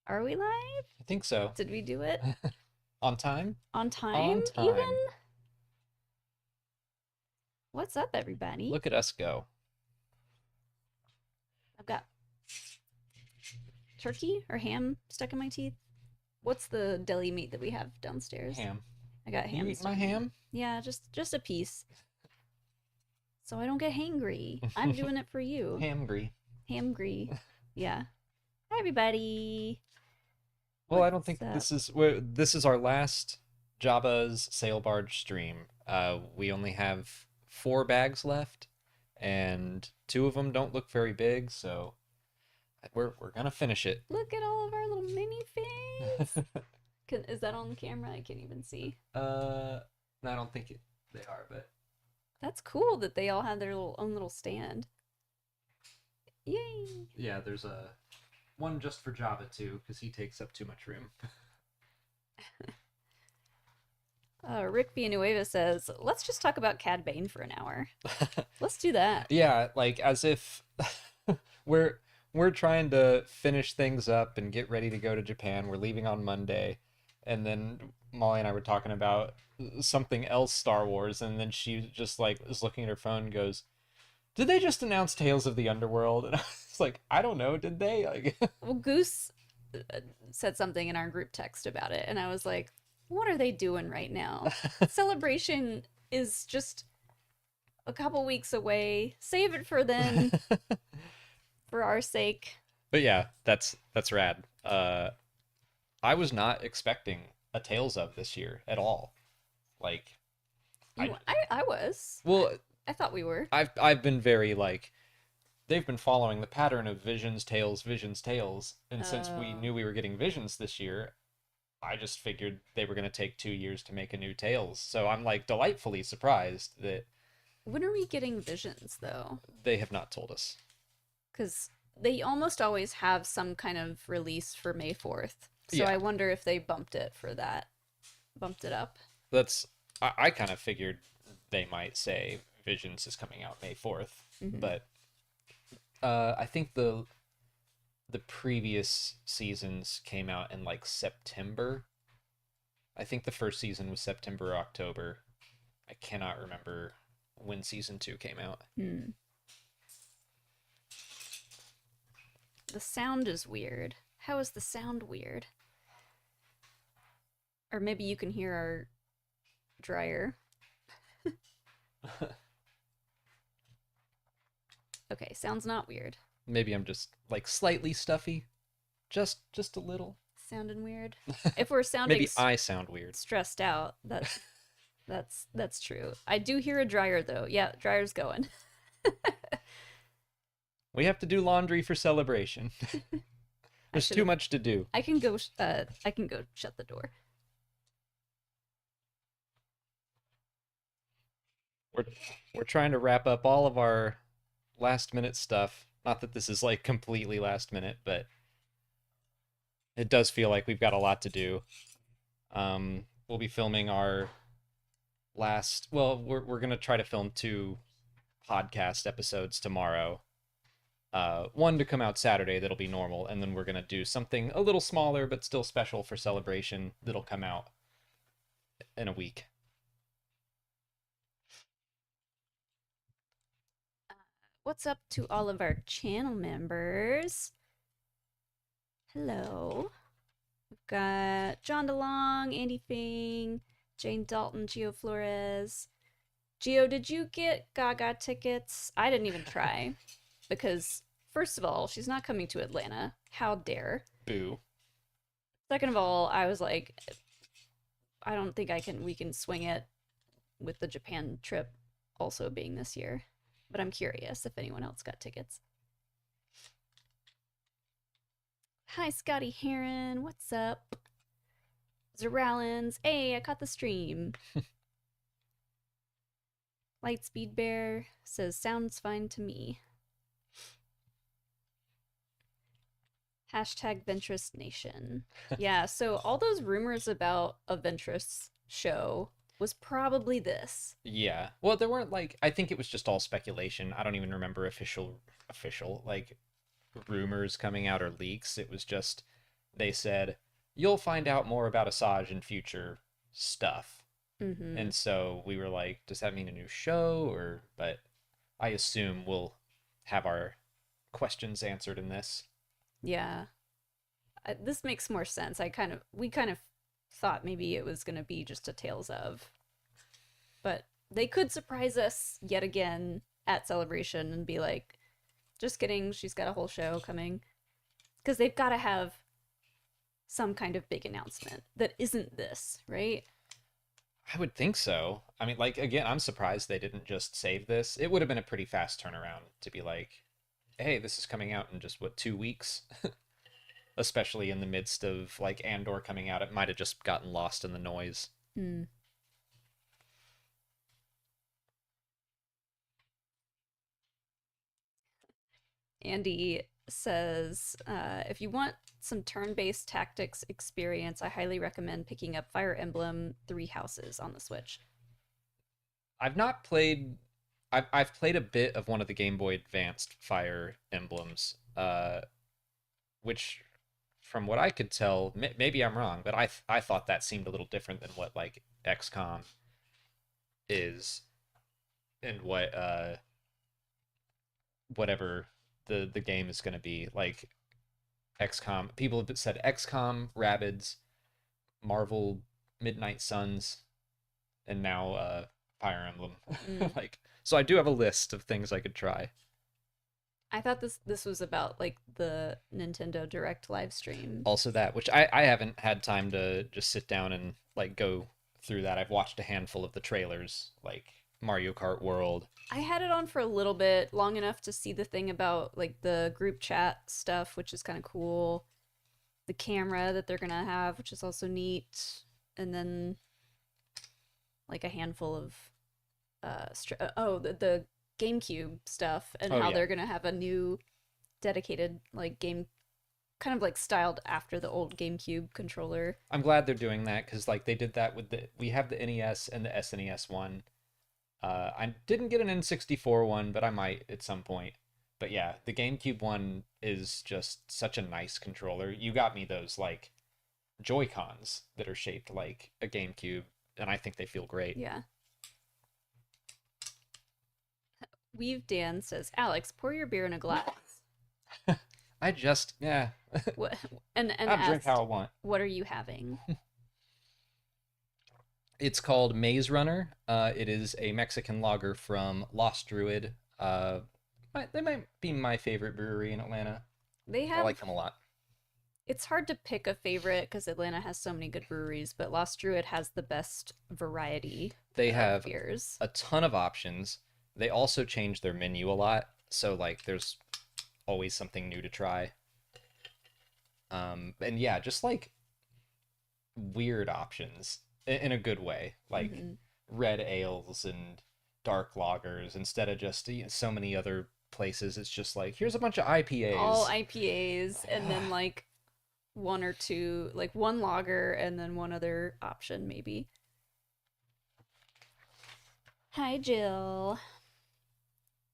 Are we live? I think so. Did we do it On time? on time On even? time. What's up, everybody? Look at us go. I've got turkey or ham stuck in my teeth. What's the deli meat that we have downstairs? Ham. I got You ham eat my stuck in there. ham? Yeah, just a piece. So I don't get hangry. I'm doing it for you. Hamgry. Hamgry. Yeah. Hi, everybody. Well, I What's don't think up? this is our last Jabba's sail barge stream. We only have 4 bags left, and 2 of them don't look very big, so we're gonna finish it. Look at all of our little mini things. Is that on camera? I can't even see. I don't think they are, but That's cool that they all have their own little stand. Yay! yeah, there's a one just for Jabba too, because he takes up too much room. Rick Villanueva says, let's just talk about Cad Bane for an hour. Let's do that. Yeah, like as if we're we're trying to finish things up and get ready to go to Japan. We're leaving on Monday, and then Molly and I were talking about something else Star Wars, and then she just like is looking at her phone and goes, "Did they just announce Tales of the Underworld?" And I was like, "I don't know. Did they?" Like, Well, Goose said something in our group text about it, and I was like, what are they doing right now? Celebration is just a couple weeks away. Save it for then, for our sake. but yeah, that's rad. I was not expecting a Tales of this year at all. Like, I I was. well, I thought we were. I've been very like they've been following the pattern of Visions, Tales, and since we Oh. knew we were getting Visions this year, I just figured they were going to take 2 years to make a new Tales. So I'm like delightfully surprised that When are we getting Visions, though? they have not told us. Because they almost always have some kind of release for May 4th. So Yeah, I wonder if they bumped it for that. Bumped it up. that's I kind of figured they might say Visions is coming out May 4th, Hmm. but I think the previous seasons came out in like September. I think the first season was September or October. I cannot remember when season 2 came out. Hmm. The sound is weird. How is the sound weird? Or maybe you can hear our dryer. Okay, sounds not weird. Maybe I'm just like slightly stuffy, just a little. Sounding weird. If we're sounding Maybe I sound weird. stressed out, that's true. I do hear a dryer though. Yeah, dryer's going. We have to do laundry for celebration. I There's should too have. much to do. I can go shut the door. We're we're trying to wrap up all of our last minute stuff. Not that this is like completely last minute, but it does feel like we've got a lot to do. We'll be filming our last. Well, we're gonna try to film 2 podcast episodes tomorrow. One to come out Saturday that'll be normal, and then we're gonna do something a little smaller but still special for celebration that'll come out in a week. What's up to all of our channel members? Hello. We've got John DeLong, Andy Fing, Jane Dalton, Gio Flores. Gio, did you get Gaga tickets? I didn't even try because, first of all, she's not coming to Atlanta. How dare? Boo. Second of all, I was like, I don't think we can swing it with the Japan trip also being this year. But I'm curious if anyone else got tickets. Hi, Scotty Heron. What's up? Zerallins. Hey, I caught the stream. Lightspeed Bear says, sounds fine to me. Hashtag Ventress Nation. Yeah, so all those rumors about a Ventress show was probably this. Yeah. Well, there weren't like I think it was just all speculation. I don't even remember official like rumors coming out or leaks. It was just they said, you'll find out more about Asajj in future stuff. Mm-hmm. And so we were like, does that mean a new show? Or, but I assume we'll have our questions answered in this. Yeah. This makes more sense. We kind of thought maybe it was going to be just a Tales of, but they could surprise us yet again at Celebration and be like, just kidding, she's got a whole show coming. Because they've got to have some kind of big announcement that isn't this, right? I would think so. I mean, like, again, I'm surprised they didn't just save this. It would have been a pretty fast turnaround to be like, hey, this is coming out in just, what, 2 weeks? Especially in the midst of, like, Andor coming out. It might have just gotten lost in the noise. Hmm. Andy says, if you want some turn-based tactics experience, I highly recommend picking up Fire Emblem Three Houses on the Switch. I've not played. I've played a bit of one of the Game Boy Advanced Fire Emblems, which, from what I could tell, maybe I'm wrong, but I thought that seemed a little different than what like XCOM is, and what whatever the game is going to be like. XCOM. People have said XCOM, Rabbids, Marvel, Midnight Suns, and now Fire Emblem. Mm. Like, so I do have a list of things I could try. I thought this was about like the Nintendo Direct live stream. Also that, which I haven't had time to just sit down and like go through that. I've watched a handful of the trailers, like Mario Kart World. I had it on for a little bit, long enough to see the thing about like the group chat stuff, which is kind of cool. The camera that they're gonna have, which is also neat, and then like a handful of the GameCube stuff and Oh how yeah. they're gonna have a new dedicated like game, kind of like styled after the old GameCube controller. I'm glad they're doing that because like they did that with we have the NES and the SNES one. I didn't get an N64 one, but I might at some point. But yeah, the GameCube one is just such a nice controller. You got me those like Joy-Cons that are shaped like a GameCube, and I think they feel great. Yeah. Weave Dan says, Alex, pour your beer in a glass. I just yeah, What and I'll drink asked, how I want. what are you having? It's called Maze Runner. It is a Mexican lager from Lost Druid. They might be my favorite brewery in Atlanta. They I have, like them a lot. it's hard to pick a favorite because Atlanta has so many good breweries, but Lost Druid has the best variety They of have beers. a ton of options. They also change their menu a lot, so like there's always something new to try. And yeah, just like weird options in a good way, like Hmm. red ales and dark lagers instead of just so many other places. It's just like here's a bunch of All IPAs. IPAs, and then like one or two, like one lager, and then one other option maybe. Hi, Jill.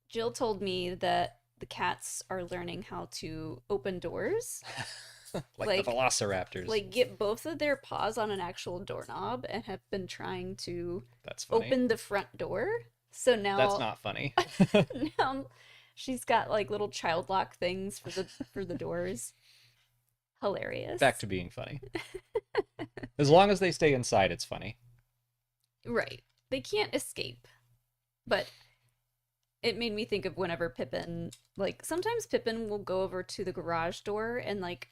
Jill told me that the cats are learning how to open doors, Like the like Velociraptors. get both of their paws on an actual doorknob and have been trying to That's funny. open the front door. So That's now not funny. now she's got like little child lock things for the doors. Back Hilarious. to being funny. As long as they stay inside, it's funny. Right. They can't escape. But it made me think of whenever Pippin, like sometimes Pippin will go over to the garage door and like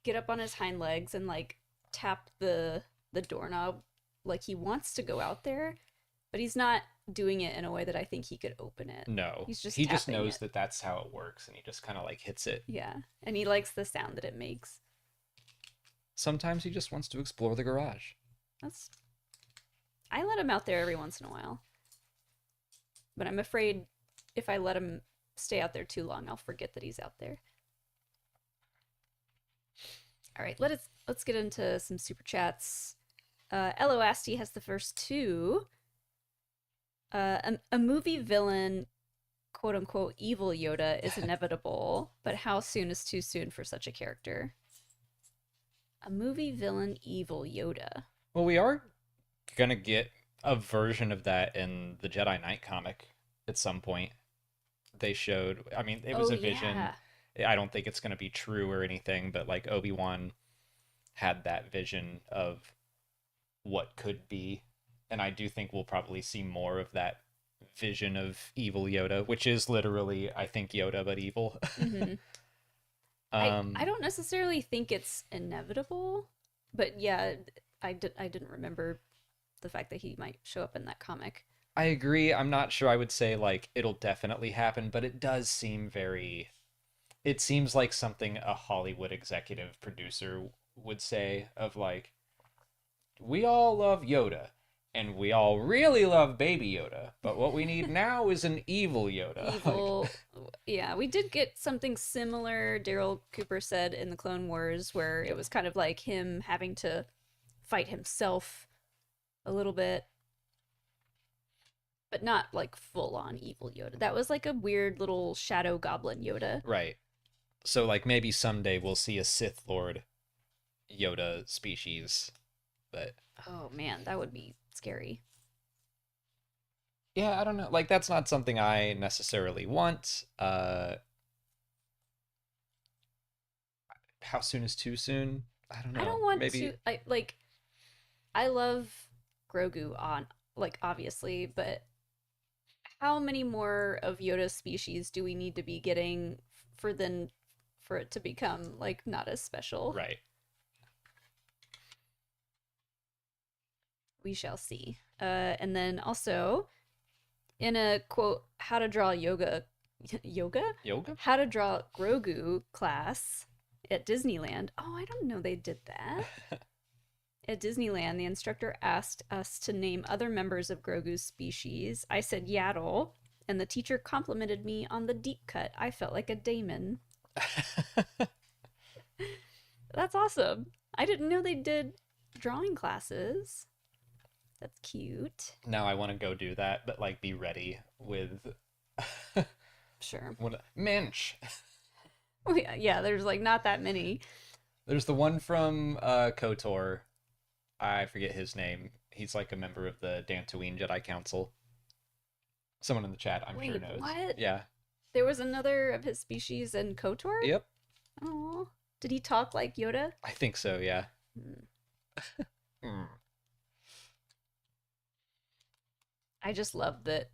get up on his hind legs and like tap the doorknob like he wants to go out there, but he's not doing it in a way that I think he could open it. No, He's just he just tapping knows it. that that's how it works, and he just kind of like hits it. Yeah, and he likes the sound that it makes. Sometimes he just wants to explore the garage. That's I let him out there every once in a while. But I'm afraid if I let him stay out there too long, I'll forget that he's out there. All right, let's get into some super chats. Elo Asti has the first two. A movie villain, quote unquote, evil Yoda is inevitable, but how soon is too soon for such a character? A movie villain evil Yoda. Well, we are gonna get a version of that in the Jedi Knight comic at some point. They showed, I mean, it was Oh a vision. yeah. I don't think it's gonna be true or anything, but like Obi-Wan had that vision of what could be. And I do think we'll probably see more of that vision of evil Yoda, which is literally, I think, Yoda but evil. Mm-hmm. I um, don't necessarily think it's inevitable, but yeah, I didn't remember the fact that he might show up in that comic. I agree. I'm not sure I would say like it'll definitely happen, but it does seem very. It seems like something a Hollywood executive producer would say of like, we all love Yoda, and we all really love Baby Yoda, but what we need now is an evil Yoda. Like, Evil. Yeah, we did get something similar, Daryl Cooper said in the Clone Wars, where it was kind of like him having to fight himself a little bit, but not like full on evil Yoda. That was like a weird little shadow goblin Yoda. right. So like maybe someday we'll see a Sith Lord Yoda species, but Oh man, that would be scary. yeah, I don't know. Like that's not something I necessarily want. How soon is too soon? I don't I know. don't want to Maybe I love Grogu on like obviously, but how many more of Yoda's species do we need to be getting for it to become like not as special? right. We shall see. And then also in a quote, how to draw yoga? Yoga? How to draw Grogu class at Disneyland. Oh, I don't know they did that. At Disneyland, the instructor asked us to name other members of Grogu's species. I said Yaddle, and the teacher complimented me on the deep cut. I felt like a daemon. That's awesome. I didn't know they did drawing classes. That's cute. Now I want to go do that, but like be ready with Sure. what Mensch. Oh, yeah, there's like not that many. There's the one from KOTOR. I forget his name. He's like a member of the Dantooine Jedi Council. Someone in the chat, I'm sure Wait, knows. what? Yeah. There was another of his species in KOTOR? Yep. Oh. Did he talk like Yoda? I think so. Yeah. Hmm. Mm. I just love that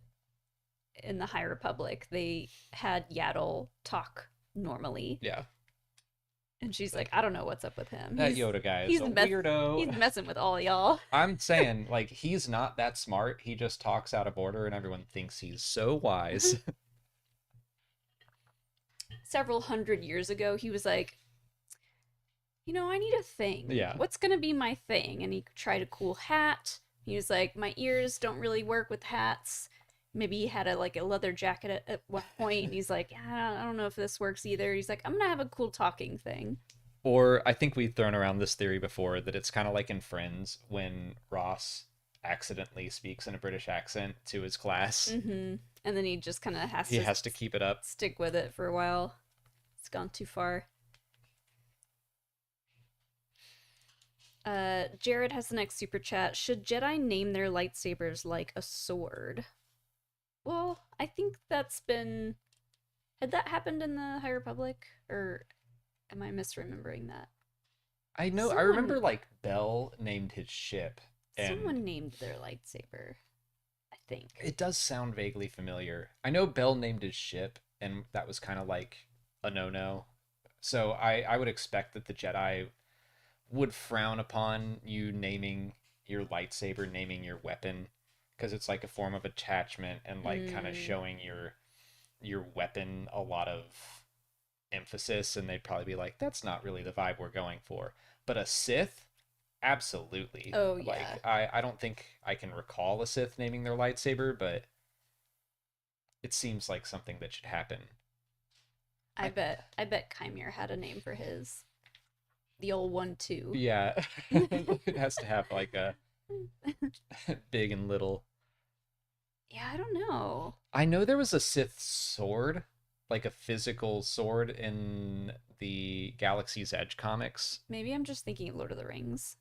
in the High Republic they had Yaddle talk normally, Yeah. and she's like, I don't know what's up with him. That Yoda guy is he's a mess- weirdo. He's messing with all y'all. I'm saying, like, he's not that smart. He just talks out of order, and everyone thinks he's so wise. Several hundred years ago, he was like, I need a thing. Yeah. What's gonna be my thing? And he tried a cool hat. He was like, my ears don't really work with hats. Maybe he had a leather jacket at one point, and he's like, I don't know if this works either. He's like, I'm gonna have a cool talking thing. Or I think we've thrown around this theory before that it's kind of like in Friends when Ross accidentally speaks in a British accent to his class. Mm-hmm. And then he just kind of He has to keep it up. stick with it for a while. It's gone too far. Jared has the next super chat. Should Jedi name their lightsabers like a sword? Well, I think that's been. Had that happened in the High Republic? Or am I misremembering that? I know. I remember like Bell named his ship, and Someone named their lightsaber. I think. it does sound vaguely familiar. I know Bell named his ship, and that was kind of like a no-no. So I would expect that the Jedi would frown upon you naming your lightsaber, naming your weapon, because it's like a form of attachment and like kind of showing your weapon a lot of emphasis, and they'd probably be like, that's not really the vibe we're going for. But a Sith, absolutely. Oh, yeah. Like I don't think I can recall a Sith naming their lightsaber, but it seems like something that should happen. I bet Chimere had a name for his. The old 1-2. Yeah. It has to have like a big and little. Yeah, I don't know. I know there was a Sith sword, like a physical sword in the Galaxy's Edge comics. Maybe I'm just thinking of Lord of the Rings.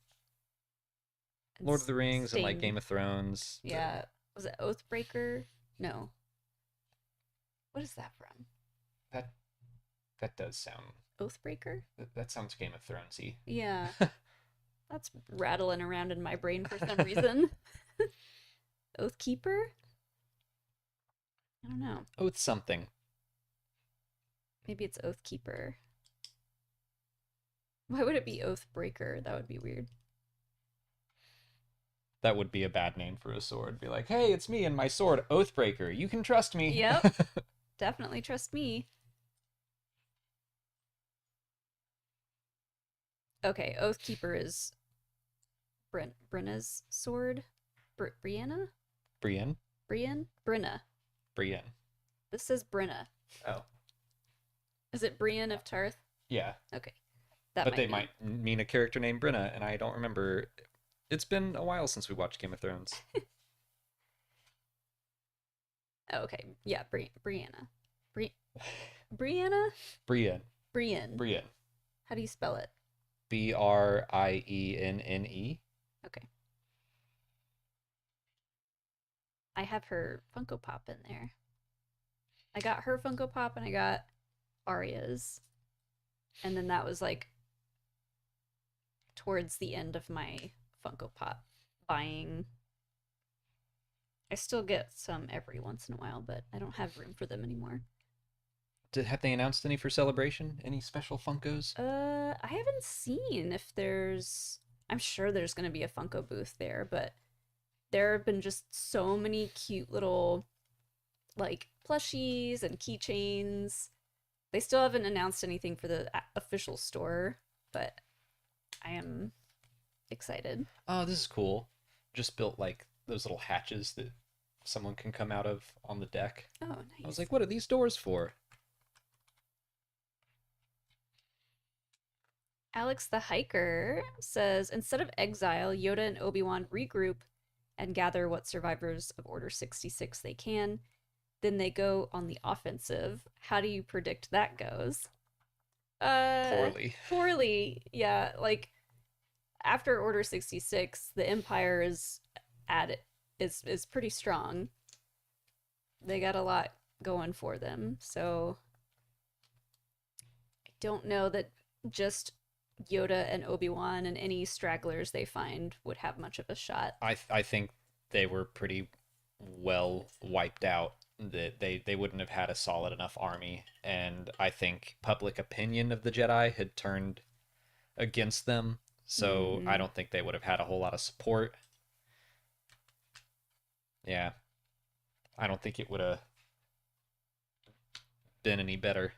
Lord of the Rings and like Sting. Game of Thrones. Yeah. Was it Oathbreaker? No. What is that from? That that does sound Oathbreaker? that sounds Game of Thronesy. Yeah. That's rattling around in my brain for some reason. Oathkeeper? I don't know. Oath something. Maybe it's Oathkeeper. Why would it be Oathbreaker? That would be weird. That would be a bad name for a sword. Be like, hey, it's me and my sword, Oathbreaker. You can trust me. Yep. Definitely trust me. Okay, Oathkeeper is Brenna's sword. Brianna? Brienne? Brienne? Brenna. Brienne. This says Brenna. Oh. Is it Brienne of Tarth? Yeah. Okay. That But they be. might mean a character named Brenna, and I don't remember. It's been a while since we watched Game of Thrones. Oh, okay. Yeah, Brianna. Brianna? Brienne. Brienne. Brienne. How do you spell it? Brienne. Okay. I have her Funko Pop in there. I got her Funko Pop and I got Arya's. And then that was like towards the end of my Funko Pop buying. I still get some every once in a while, but I don't have room for them anymore. Have they announced any for Celebration? Any special Funkos? I haven't seen if there's. I'm sure there's going to be a Funko booth there, but there have been just so many cute little, like, plushies and keychains. They still haven't announced anything for the official store, but I am excited. Oh, this is cool. Just built like those little hatches that someone can come out of on the deck. Oh, nice. I was like, what are these doors for? Alex the Hiker says, instead of exile, Yoda and Obi-Wan regroup and gather what survivors of Order 66 they can. Then they go on the offensive. How do you predict that goes? Poorly. Poorly. Yeah, like after Order 66, the Empire is pretty strong. They got a lot going for them. So I don't know that just Yoda and Obi-Wan and any stragglers they find would have much of a shot. I think they were pretty well wiped out. That they wouldn't have had a solid enough army, and I think public opinion of the Jedi had turned against them, so I don't think they would have had a whole lot of support. Yeah, I don't think it would have been any better.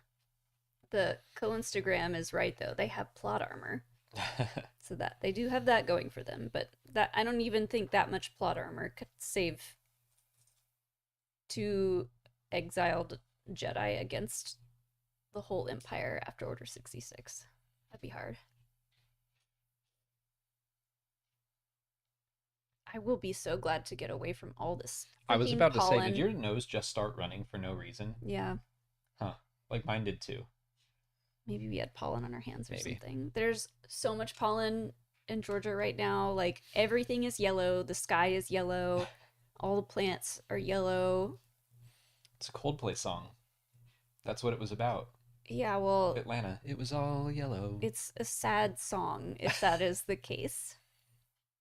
The co-Instagram is right though. They have plot armor. So that they do have that going for them, but that I don't even think that much plot armor could save two exiled Jedi against the whole Empire after Order 66. That'd be hard. I will be so glad to get away from all this. I was about pollen. to say, did your nose just start running for no reason? Yeah. Huh. Like mine did too. Maybe we had pollen on our hands or Maybe. something. There's so much pollen in Georgia right now. Like everything is yellow. The sky is yellow. All the plants are yellow. It's a Coldplay song. That's what it was about. Yeah, well, Atlanta. It was all yellow. it's a sad song if that is the case.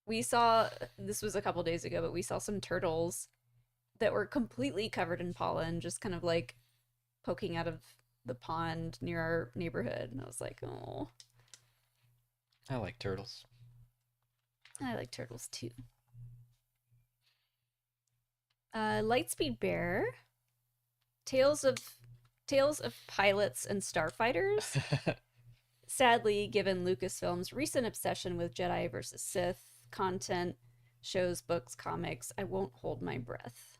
We saw, this was a couple days ago, but we saw some turtles that were completely covered in pollen, just kind of like poking out of the pond near our neighborhood. And I was like, oh. I like turtles. I like turtles too. Lightspeed Bear. Tales of pilots and starfighters. Sadly, given Lucasfilm's recent obsession with Jedi versus Sith content, shows, books, comics, I won't hold my breath.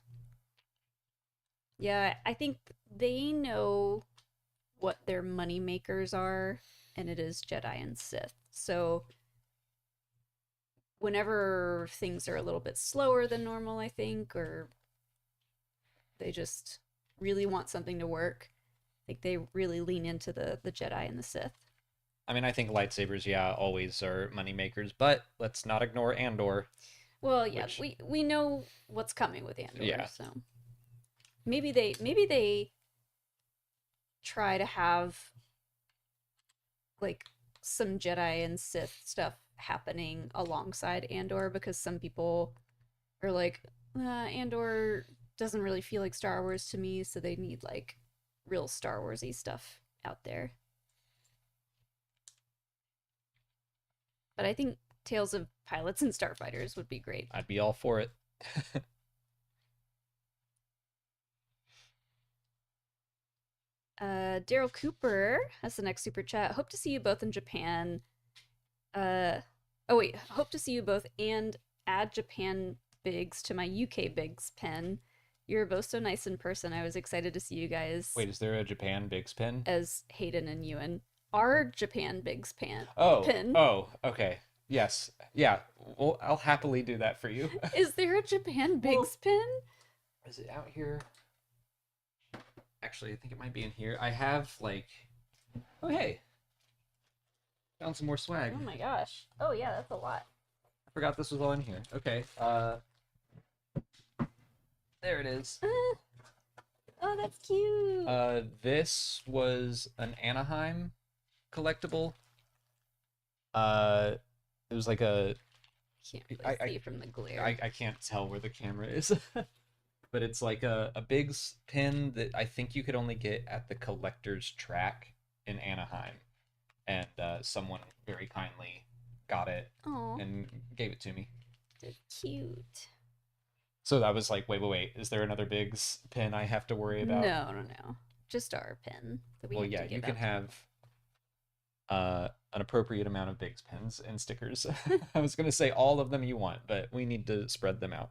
Yeah, I think they know what their money makers are, and it is Jedi and Sith. So whenever things are a little bit slower than normal, I think, or they just really want something to work, Like they really lean into the Jedi and the Sith. I mean, I think lightsabers, yeah, always are money makers, but let's not ignore Andor, Well, yeah, which, we know what's coming with Andor, yeah, so maybe they try to have like some Jedi and Sith stuff happening alongside Andor because some people are like, Andor doesn't really feel like Star Wars to me, so they need like real Star Warsy stuff out there. But I think Tales of Pilots and Starfighters would be great. I'd be all for it. Daryl Cooper has the next super chat. Hope to see you both in Japan. Oh wait, hope to see you both and add Japan Bigs to my UK Bigs pen. You're both so nice in person. I was excited to see you guys Wait, is there a Japan Bigs pin? as Hayden and Ewan. Our Japan Bigs Oh, pin. oh, okay. Yes. Yeah. Well, I'll happily do that for you. Is there a Japan Bigs pin? Is it out here? Actually, I think it might be in here. I have like, oh hey, found some more swag. Oh my gosh. Oh yeah, that's a lot. I forgot this was all in here. Okay. There it is. Oh, that's cute. This was an Anaheim collectible. It was like a. Can't really see from the glare. I can't tell where the camera is. But it's like a Biggs pin that I think you could only get at the collector's track in Anaheim. And someone very kindly got it Aw, and gave it to me. they're cute. So I was like, wait, is there another Biggs pin I have to worry about? No. Just our pin that we Well, have yeah, to you give can out. have an appropriate amount of Biggs pins and stickers. I was going to say all of them you want, but we need to spread them out.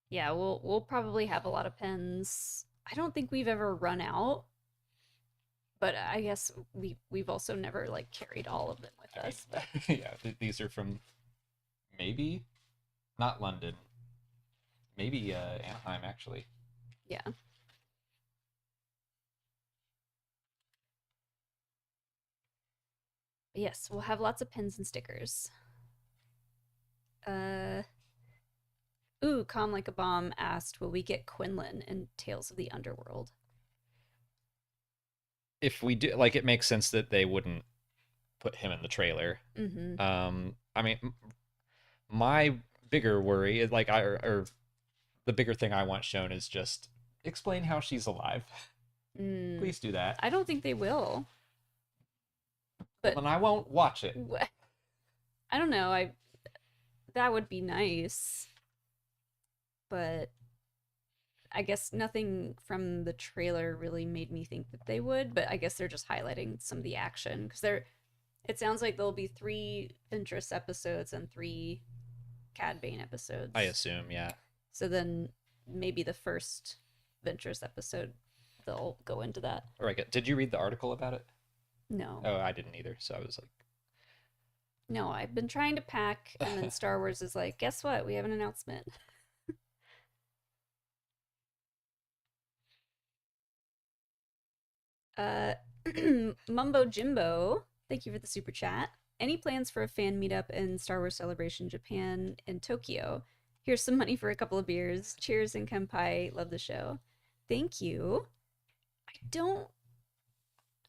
Yeah, we'll probably have a lot of pens. I don't think we've ever run out, but I guess we've also never like carried all of them with I us. mean, yeah, these are from maybe not London, maybe Anaheim actually. Yeah. But yes, we'll have lots of pins and stickers. Uh Ooh, Calm Like a Bomb asked, will we get Quinlan in Tales of the Underworld? If we do, like, it makes sense that they wouldn't put him in the trailer. Mm-hmm. I mean, my bigger worry is like or the bigger thing I want shown is just explain how she's alive. Please do that. I don't think they will. But then I won't watch it. I don't know. That would be nice. But I guess nothing from the trailer really made me think that they would, but I guess they're just highlighting some of the action because it sounds like there'll be 3 Ventress episodes and 3 Cad Bane episodes. I assume, yeah. So then maybe the first Ventress episode they'll go into that. Or did you read the article about it? No. Oh, I didn't either. So I was like, No, I've been trying to pack, and then Star Wars is like, guess what? We have an announcement. Uh, Mumbo Jimbo, thank you for the super chat. Any plans for a fan meetup in Star Wars Celebration Japan in Tokyo? Here's some money for a couple of beers. Cheers and Kenpai. Love the show. Thank you.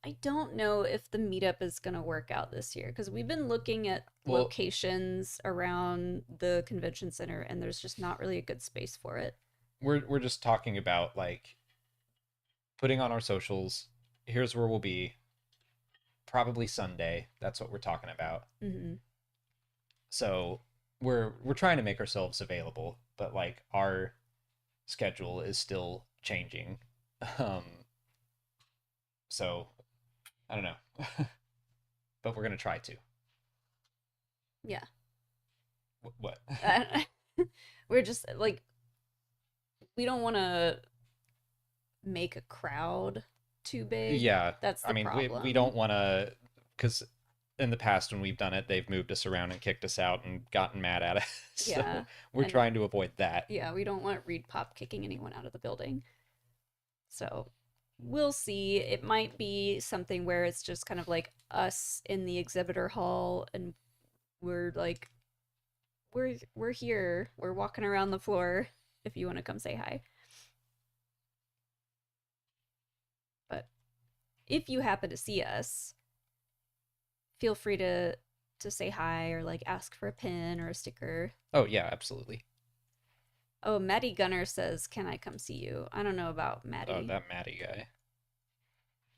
I don't know if the meetup is going to work out this year because we've been looking at locations around the convention center and there's just not really a good space for it. We're just talking about like putting on our socials. Here's where we'll be. Probably Sunday. That's what we're talking about. Mm-hmm. So we're trying to make ourselves available, but like our schedule is still changing. So I don't know. But we're gonna try to. Yeah. What? We're just like we don't want to make a crowd too big. Yeah, that's the problem. We don't want to, because in the past when we've done it, they've moved us around and kicked us out and gotten mad at us. So yeah, we're trying to avoid that. Yeah, we don't want Reed Pop kicking anyone out of the building. So we'll see. It might be something where it's just kind of like us in the exhibitor hall and we're like we're here. We're walking around the floor if you want to come say hi. But if you happen to see us, feel free to say hi or like ask for a pin or a sticker. Oh yeah, absolutely. Oh, Maddie Gunner says, "Can I come see you?" I don't know about Oh, Maddie. that Maddie guy.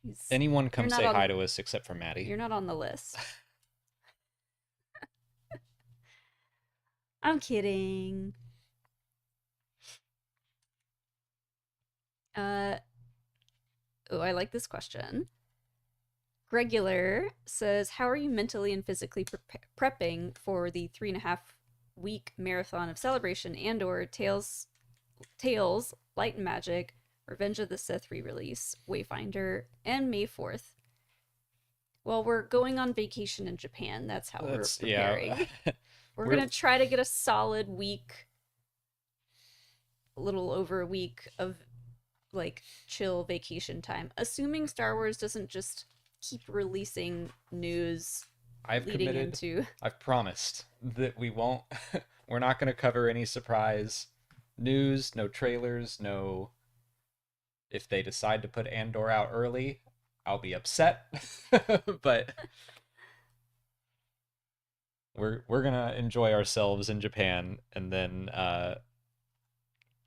He's Anyone you're come not say hi on to us except for Maddie. you're not on the list. I'm kidding. Uh oh, I like this question. Regular says, "How are you mentally and physically prepping for the 3.5 week marathon of Celebration and/or Tales, Light and Magic, Revenge of the Sith re-release, Wayfinder, and May 4th?" Well, we're going on vacation in Japan. That's how we're That's yeah. preparing. We're We're gonna try to get a solid week, a little over a week of like chill vacation time, assuming Star Wars doesn't just keep releasing news I've leading committed. into. I've promised that we won't. We're not going to cover any surprise news, no trailers, no. If they decide to put Andor out early, I'll be upset. But we're gonna enjoy ourselves in Japan and then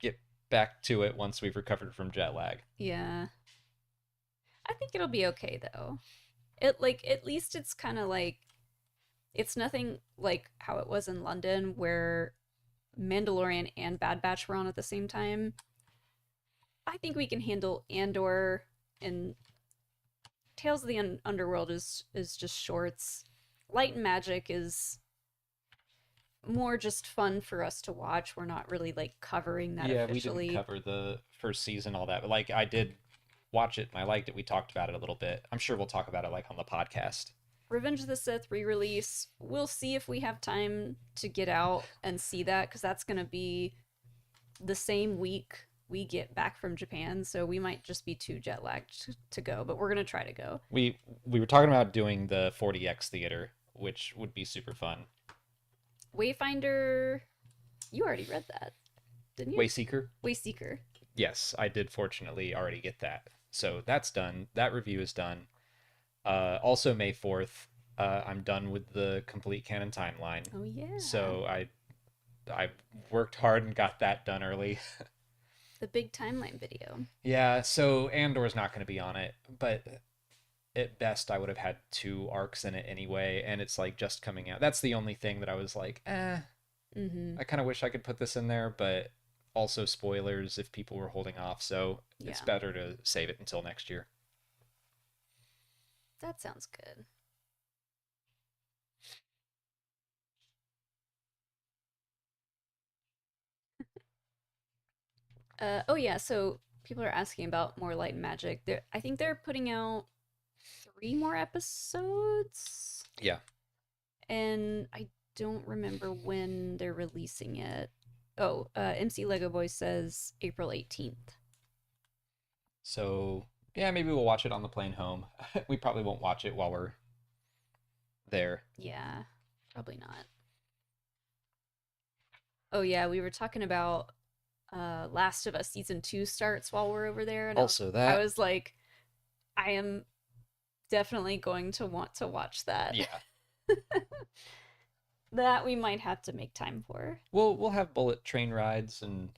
get back to it once we've recovered from jet lag. Yeah, I think it'll be okay though. It like at least it's kind of like it's nothing like how it was in London where Mandalorian and Bad Batch were on at the same time. I think we can handle Andor, and Tales of the Underworld is just shorts. Light and Magic is more just fun for us to watch. We're not really like covering that Yeah, we didn't officially. cover the first season all that, but like I did watch it and I liked it. We talked about it a little bit. I'm sure we'll talk about it like on the podcast. Revenge of the Sith re-release. We'll see if we have time to get out and see that because that's gonna be the same week we get back from Japan, so we might just be too jet lagged to go, but we're gonna try to go. We were talking about doing the 40X theater, which would be super fun. Wayfinder, you already read that, didn't you? Wayseeker? Wayseeker. Yes, I did fortunately already get that. So that's done. That review is done. Also May 4th, I'm done with the complete canon timeline. Oh yeah. So I worked hard and got that done early. The big timeline video. Yeah, so Andor's not going to be on it, but at best I would have had 2 arcs in it anyway, and it's like just coming out. That's the only thing that I was like, Mm-hmm. I kind of wish I could put this in there, but also spoilers if people were holding off, so it's Yeah. better to save it until next year. That sounds good. Oh yeah, so people are asking about more Light and Magic. I think they're putting out 3 more episodes, Yeah. and I don't remember when they're releasing it. Oh, MC Lego Boy says April 18th. So, yeah, maybe we'll watch it on the plane home. We probably won't watch it while we're there. Yeah, probably not. Oh yeah, we were talking about Last of Us season 2 starts while we're over there, and Also, I that, was like, I am definitely going to want to watch that. yeah. That we might have to make time for. We'll have bullet train rides and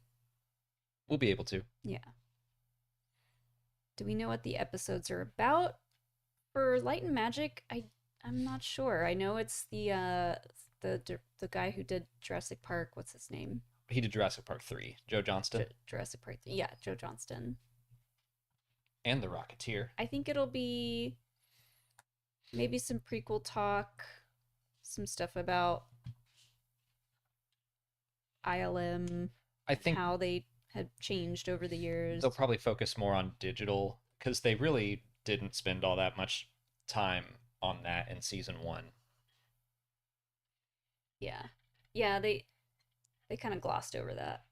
we'll be able to. Yeah. Do we know what the episodes are about? For Light and Magic, I'm not sure. I know it's the guy who did Jurassic Park. What's his name? He did Jurassic Park 3, Joe Johnston, Jurassic Park. Yeah, Joe Johnston. and The Rocketeer. I think it'll be maybe some prequel talk, some stuff about ILM, I think how they had changed over the years. they'll probably focus more on digital because they really didn't spend all that much time on that in season 1. Yeah. Yeah, they kind of glossed over that.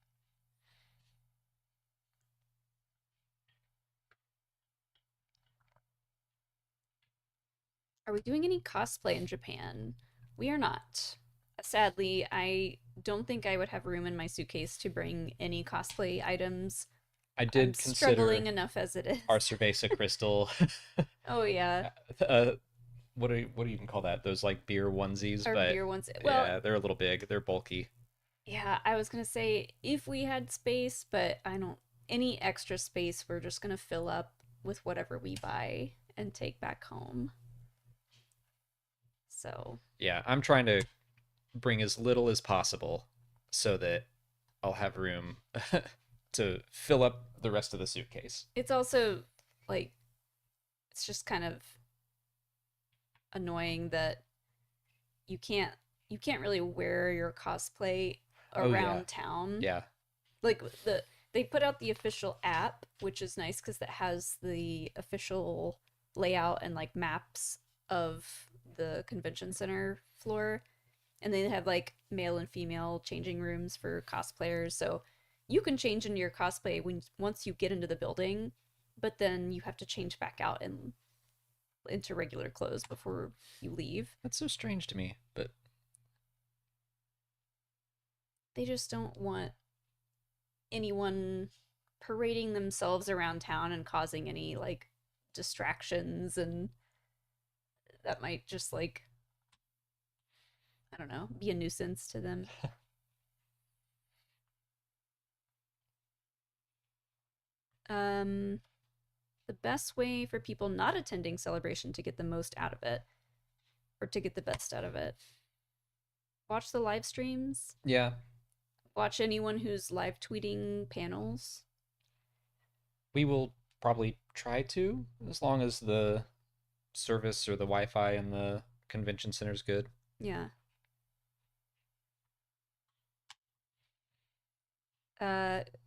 Are we doing any cosplay in Japan? We are not. Sadly, I don't think I would have room in my suitcase to bring any cosplay items. I I'm did struggling consider enough as it our is. cerveza crystal. Oh yeah, What do you even call that? Those like beer onesies, our but beer ones. Well, yeah, they're a little big. They're bulky. yeah, I was gonna say if we had space, but I don't. Any extra space, we're just gonna fill up with whatever we buy and take back home. So Yeah, I'm trying to bring as little as possible so that I'll have room to fill up the rest of the suitcase. it's also like it's just kind of annoying that you can't you can't really wear your cosplay Oh yeah. around town. Yeah. Like they put out the official app, which is nice because that has the official layout and like maps of the convention center floor, and they have like male and female changing rooms for cosplayers. So you can change into your cosplay when once you get into the building, but then you have to change back out and into regular clothes before you leave. That's so strange to me, but They just don't want anyone parading themselves around town and causing any like distractions, and that might just like I don't know, be a nuisance to them. Um the best way for people not attending celebration to get the most out of it or to get the best out of it. Watch the live streams, yeah, watch anyone who's live tweeting panels. we will probably try to as long as the service or the Wi-Fi in the convention center is good. Yeah.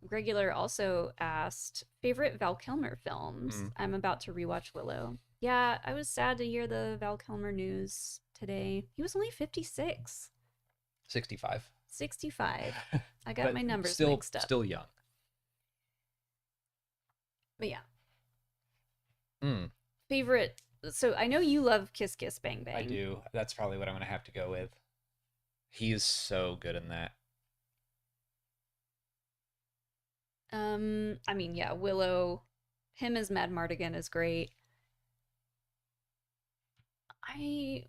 Regular also asked favorite Val Kilmer films. Hmm. I'm about to rewatch Willow. Yeah, I was sad to hear the Val Kilmer news today. He was only 56, 65. 65. I got But my numbers still mixed up. still young. But yeah, Mm, favorite. So I know you love Kiss Kiss Bang I Bang. do. That's probably what I'm gonna have to go with. He is so good in that. I mean, yeah, Willow, him as Mad Mardigan is great. I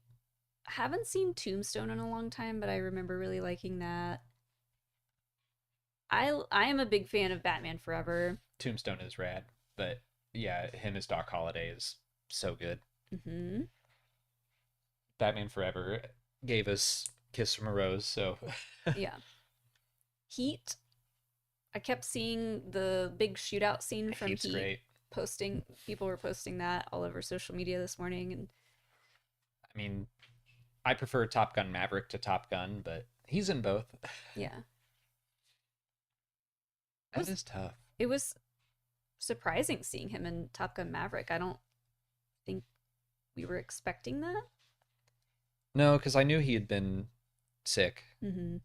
haven't seen Tombstone in a long time, but I remember really liking that. I am a big fan of Batman Forever. Tombstone is rad, but yeah, him as Doc Holliday is so good. Hmm. Batman Forever gave us Kiss from a Rose, so Yeah. Heat. I kept seeing the big shootout scene from Heat's Heat great. posting. People were posting that all over social media this morning, and I mean, I prefer Top Gun Maverick to Top Gun, but he's in both. yeah, it That was is tough. it was surprising seeing him in Top Gun Maverick. I don't think we were expecting that. No, because I knew he had been sick. Hmm.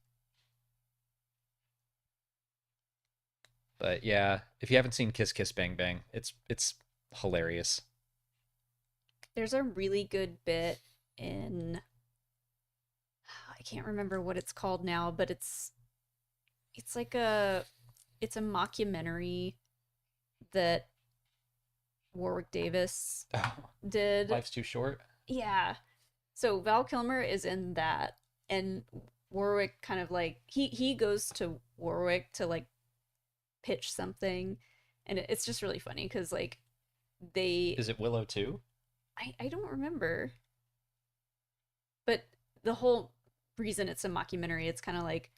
But yeah, if you haven't seen Kiss Kiss Bang Bang, it's hilarious. There's a really good bit in I can't remember what it's called now, but it's like it's a mockumentary that Warwick Davis Oh, did. life's too short. Yeah. So Val Kilmer is in that, and Warwick kind of like he goes to Warwick to like pitch something, and it's just really funny because like they Is it Willow too? I don't remember, but the whole reason it's a mockumentary, it's kind of like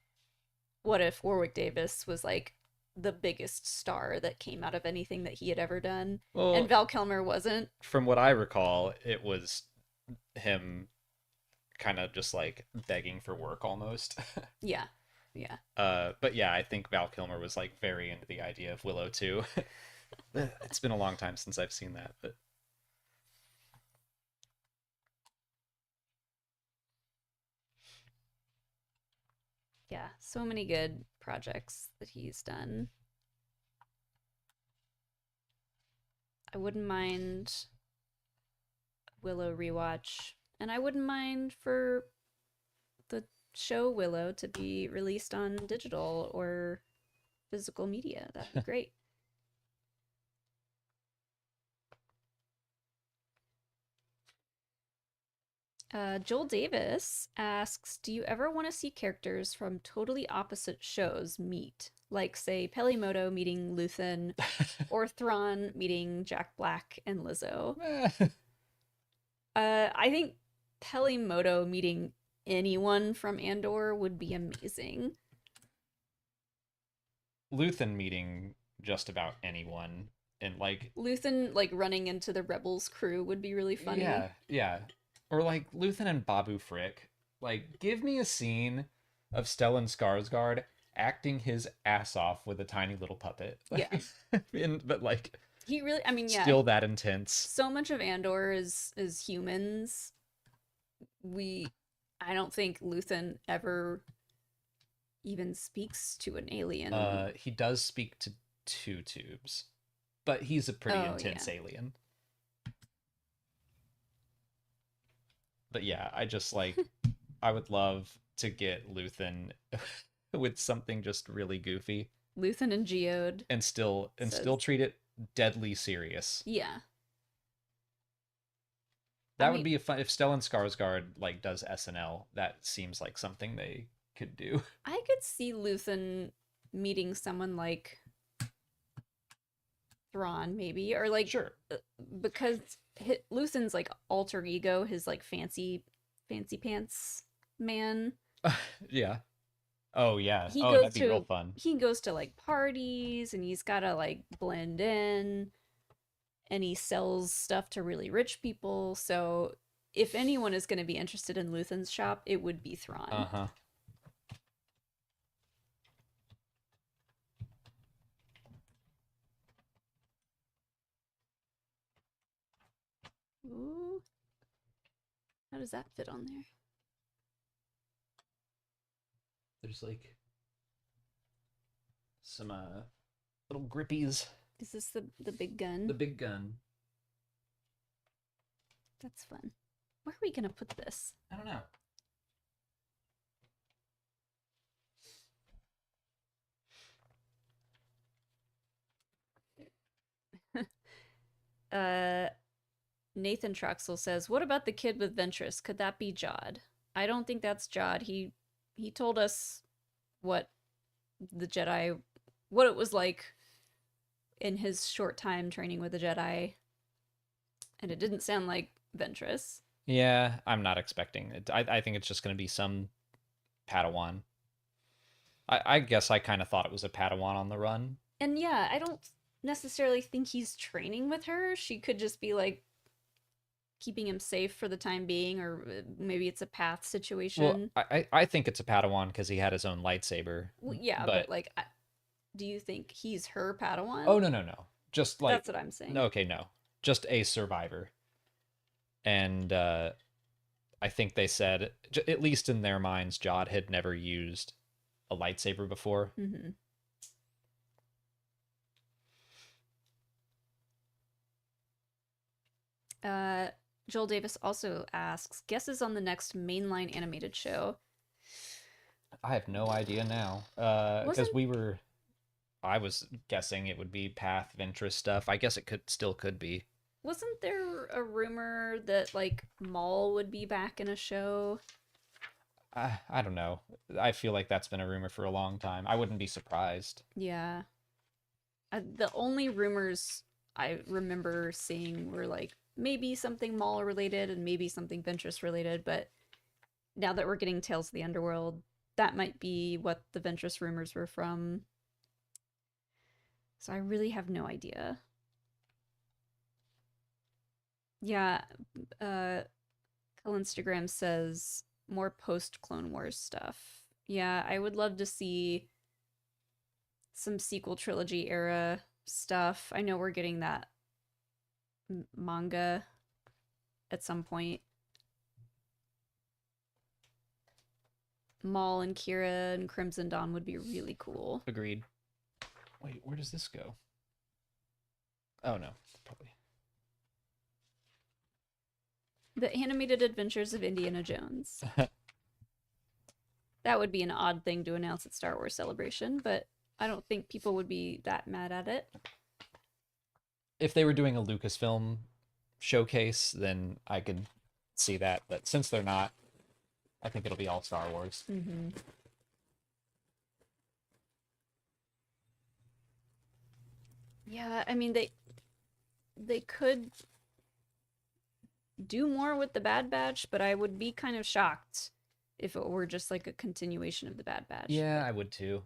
what if Warwick Davis was like the biggest star that came out of anything that he had ever done, and Well, Val Kilmer wasn't. from what I recall, it was him kind of just like begging for work almost. Yeah, yeah. But yeah, I think Val Kilmer was like very into the idea of Willow too. It's been a long time since I've seen that, but Yeah, so many good projects that he's done. I wouldn't mind Willow rewatch. And I wouldn't mind for the show Willow to be released on digital or physical media. That'd be great. Joel Davis asks, do you ever want to see characters from totally opposite shows meet? Like, say, Pelimoto meeting Luthen or Thrawn meeting Jack Black and Lizzo. I think Pelimoto meeting anyone from Andor would be amazing. Luthen meeting just about anyone and like Luthen like running into the Rebels crew would be really funny. yeah. Or like Luthen and Babu Frick. Like, give me a scene of Stellan Skarsgård acting his ass off with a tiny little puppet. Yeah. But like he really, I mean, yeah. Still that intense. So much of Andor is humans. I don't think Luthen ever even speaks to an alien. He does speak to two tubes, but he's a pretty intense alien. But yeah, I just like, I would love to get Luthen with something just really goofy. Luthen and Geode. And still treat it deadly serious. Yeah. That would be a fun, if Stellan Skarsgård like does SNL, that seems like something they could do. I could see Luthen meeting someone like Thrawn, maybe, or like, sure, because Luthen's like alter ego, his like fancy pants man. Yeah. Oh yeah. That'd be real fun. He goes to like parties and he's gotta like blend in, and he sells stuff to really rich people. So if anyone is going to be interested in Luthen's shop, it would be Thrawn. Uh-huh. Ooh. How does that fit on there? There's like some little grippies. Is this the big gun? The big gun. That's fun. Where are we gonna put this? I don't know. Nathan Troxel says, "What about the kid with Ventress? Could that be Jod?" I don't think that's Jod. He told us what the Jedi, what it was like in his short time training with the Jedi, and it didn't sound like Ventress. Yeah, I'm not expecting it. I think it's just going to be some Padawan. I guess I kind of thought it was a Padawan on the run. And yeah, I don't necessarily think he's training with her. She could just be like keeping him safe for the time being, or maybe it's a path situation. Well, I think it's a Padawan because he had his own lightsaber. Well, yeah, but like, do you think he's her Padawan? Oh, no. Just like... That's what I'm saying. Okay, no. Just a survivor. And I think they said, at least in their minds, Jod had never used a lightsaber before. Mm-hmm. Joel Davis also asks, guesses on the next mainline animated show. I have no idea now. Because I was guessing it would be Path Ventress stuff. I guess it could be. Wasn't there a rumor that like Maul would be back in a show? I don't know. I feel like that's been a rumor for a long time. I wouldn't be surprised. Yeah. The only rumors I remember seeing were like maybe something Maul related and maybe something Ventress related, but now that we're getting Tales of the Underworld, that might be what the Ventress rumors were from. So I really have no idea. Yeah, Instagram says more post Clone Wars stuff. Yeah, I would love to see some sequel trilogy era stuff. I know we're getting that manga at some point. Maul and Kira and Crimson Dawn would be really cool. Agreed. Wait, where does this go? Oh no, probably. The Animated Adventures of Indiana Jones. That would be an odd thing to announce at Star Wars Celebration, but I don't think people would be that mad at it. If they were doing a Lucasfilm showcase, then I could see that. But since they're not, I think it'll be all Star Wars. Mm-hmm. Yeah, I mean they could do more with the Bad Batch, but I would be kind of shocked if it were just like a continuation of the Bad Batch. Yeah, I would too.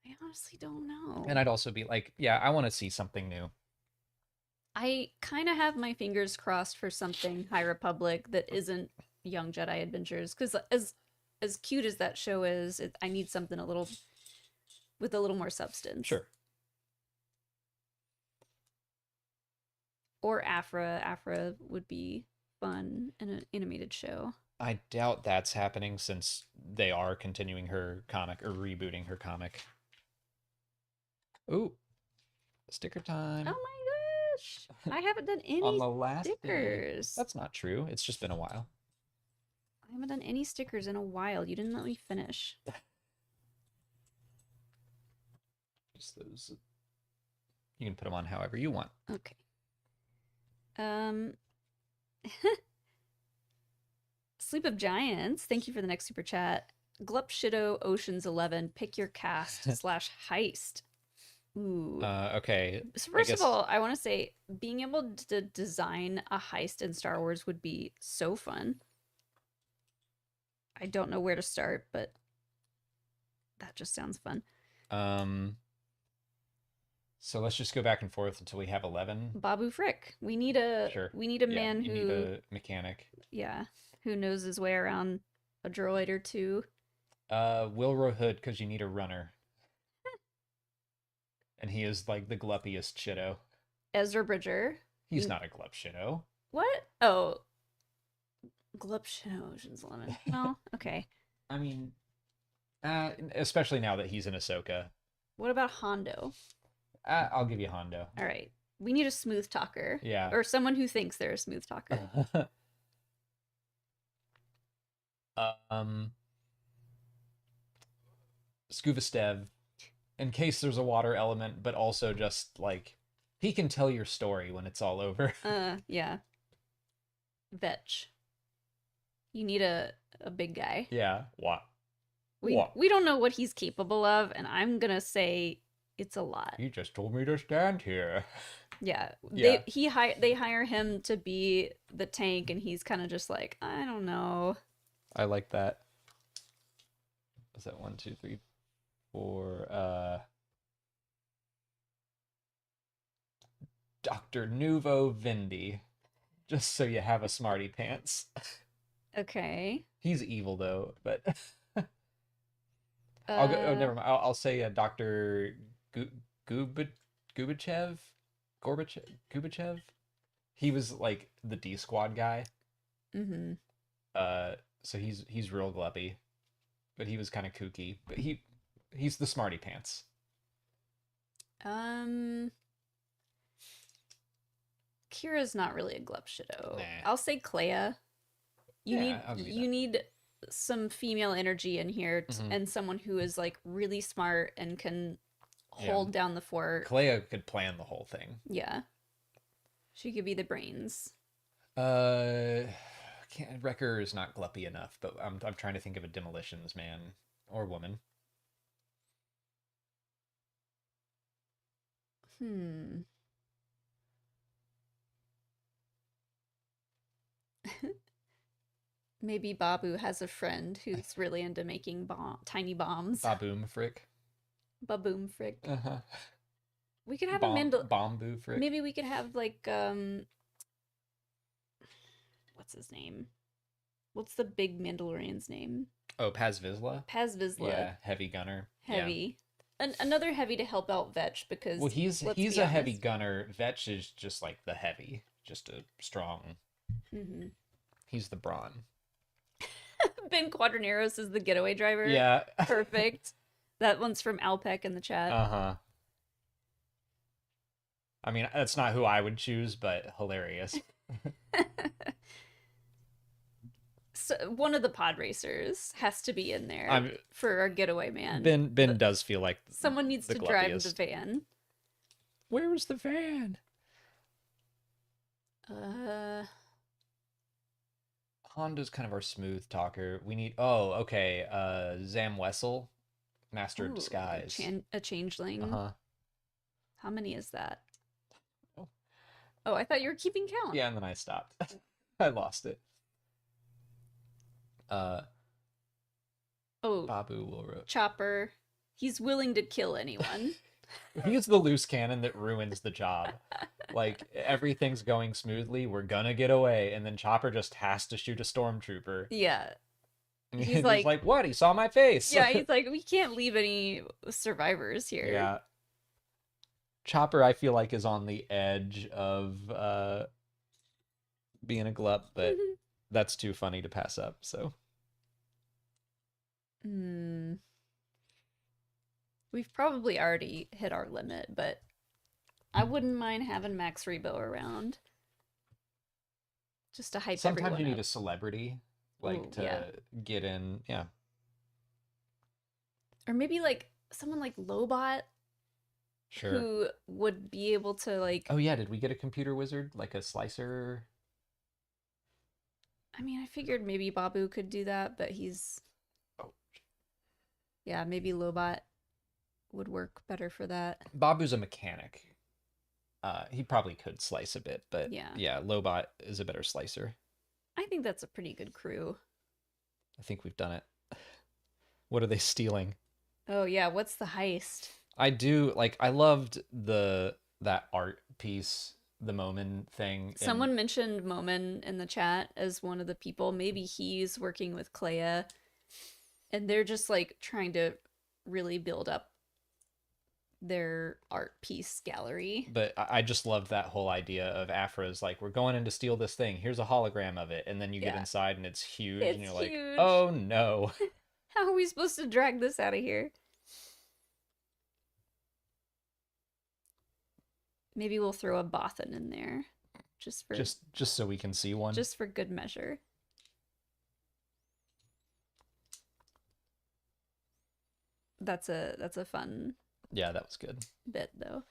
I honestly don't know. And I'd also be like, yeah, I want to see something new. I kind of have my fingers crossed for something High Republic that isn't Young Jedi Adventures, because as cute as that show is, I need something with a little more substance. Sure. Or Afra. Afra would be fun in an animated show. I doubt that's happening since they are continuing her comic or rebooting her comic. Ooh, sticker time. Oh my gosh! I haven't done any On the last stickers. Day. That's not true. It's just been a while. I haven't done any stickers in a while. You didn't let me finish. Just those. You can put them on however you want. Okay. Sleep of Giants, thank you for the next super chat. Glup Shido Oceans 11, pick your cast / heist. Ooh. Okay. So first of all, I want to say being able to design a heist in Star Wars would be so fun. I don't know where to start, but that just sounds fun. So let's just go back and forth until we have 11. Babu Frick. We need a man who need a mechanic. Yeah, who knows his way around a droid or two. Wilro Hood, because you need a runner. And he is like the gluppiest shitto. Ezra Bridger. He's not a glup shitto. What? Oh. Glup Shido Ocean's 11. Well, okay. I mean, especially now that he's in Ahsoka. What about Hondo? I'll give you Hondo. All right. We need a smooth talker. Yeah. Or someone who thinks they're a smooth talker. Scuba Stev, in case there's a water element, but also just like he can tell your story when it's all over. Yeah. Vetch. You need a big guy. Yeah. What? We don't know what he's capable of, and I'm gonna say it's a lot. You just told me to stand here. Yeah. Yeah. They hire him to be the tank, and he's kind of just like, I don't know. I like that. Was that 1, 2, 3, 4? Dr. Nuvo Vindi. Just so you have a smarty pants. Okay. He's evil though, but I'll go. Oh, never mind. I'll say Dr. Gorbachev. He was like the D Squad guy. Mm-hmm. So he's real gluppy, but he was kind of kooky. But he's the smarty pants. Kira's not really a glup shido. Nah. I'll say Clea. You need some female energy in here, and someone who is like really smart and can hold down the fort. Clea could plan the whole thing. Yeah, she could be the brains. Wrecker is not gluppy enough, but I'm trying to think of a demolitions man or woman. Maybe Babu has a friend who's really into making tiny bombs. Baboom Frick. Baboom Frick. Uh-huh. We could have Bomboo Frick. Maybe we could have like what's his name? What's the big Mandalorian's name? Oh, Paz Vizsla? Paz Vizsla. Yeah, heavy gunner. Heavy. Yeah. Another heavy to help out Vetch because he's a heavy gunner. Vetch is just like the heavy, just a strong. Mm-hmm. He's the brawn. Ben Quadraneros is the getaway driver. Yeah. Perfect. That one's from Alpec in the chat. Uh-huh. I mean, that's not who I would choose, but hilarious. So one of the pod racers has to be in there I'm for our getaway man. Ben does feel like Someone needs the to drive the gluppiest. van. Where was the van? Uh, Honda's kind of our smooth talker. We need okay. Zam Wessel, Master of ooh, Disguise. a changeling. Uh-huh. How many is that? Oh. Oh, I thought you were keeping count. Yeah, and then I stopped. I lost it. Uh Oh, Babu will Chopper. He's willing to kill anyone. He's the loose cannon that ruins the job. Like everything's going smoothly, we're gonna get away, and then Chopper just has to shoot a stormtrooper. Yeah. And He's like, what? He saw my face. Yeah, he's like, we can't leave any survivors here. Yeah. Chopper, I feel like, is on the edge of being a glup, but that's too funny to pass up, so. We've probably already hit our limit, but I wouldn't mind having Max Rebo around. Just to hype Sometimes everyone you need up. a celebrity, like, Ooh, to yeah. get in, yeah. Or maybe like someone like Lobot Sure. who would be able to like Oh yeah, did we get a computer wizard? Like a slicer? I mean, I figured maybe Babu could do that, but he's Oh. Yeah, maybe Lobot would work better for that. Babu's a mechanic. He probably could slice a bit, but yeah, Lobot is a better slicer. I think that's a pretty good crew. I think we've done it. What are they stealing? Oh yeah, what's the heist? I do like I loved that art piece, the Momin thing. Someone mentioned Momin in the chat as one of the people. Maybe he's working with Clea and they're just like trying to really build up their art piece gallery. But I just loved that whole idea of Afra's like, we're going in to steal this thing. Here's a hologram of it. And then you get inside and it's huge. And you're like, oh no. How are we supposed to drag this out of here? Maybe we'll throw a Bothan in there. Just so we can see one. Just for good measure. That's a fun. Yeah, that was good. Bit though.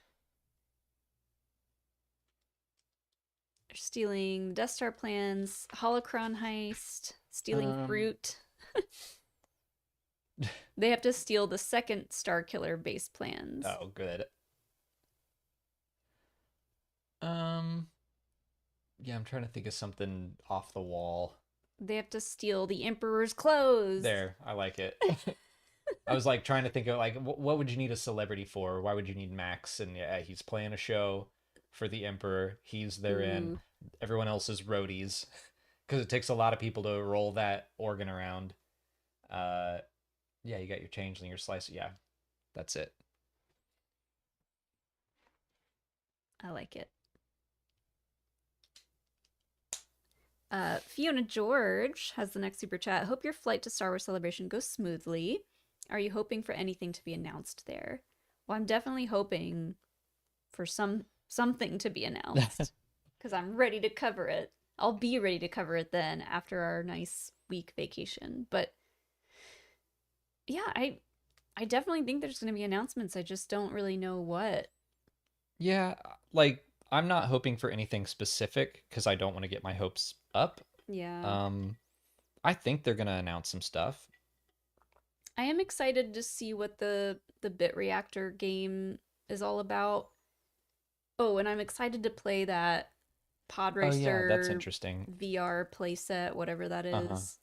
They're stealing Death Star plans, holocron heist, stealing fruit. They have to steal the second Star Killer base plans. Oh, good. Yeah, I'm trying to think of something off the wall. They have to steal the Emperor's clothes. There, I like it. I was like trying to think of like what would you need a celebrity for? Why would you need Max? And yeah, he's playing a show for the Emperor. He's therein. Everyone else is roadies because it takes a lot of people to roll that organ around. Yeah, you got your changeling, your slicer. Yeah, that's it. I like it. Fiona George has the next super chat. Hope your flight to Star Wars Celebration goes smoothly. Are you hoping for anything to be announced there? Well, I'm definitely hoping for something to be announced because I'm ready to cover it. I'll be ready to cover it then after our nice week vacation. But yeah, I definitely think there's going to be announcements. I just don't really know what. Yeah, like I'm not hoping for anything specific because I don't want to get my hopes up. Yeah. I think they're going to announce some stuff. I am excited to see what the Bit Reactor game is all about. Oh, and I'm excited to play that Pod Racer. Oh yeah, that's interesting. VR playset, whatever that is.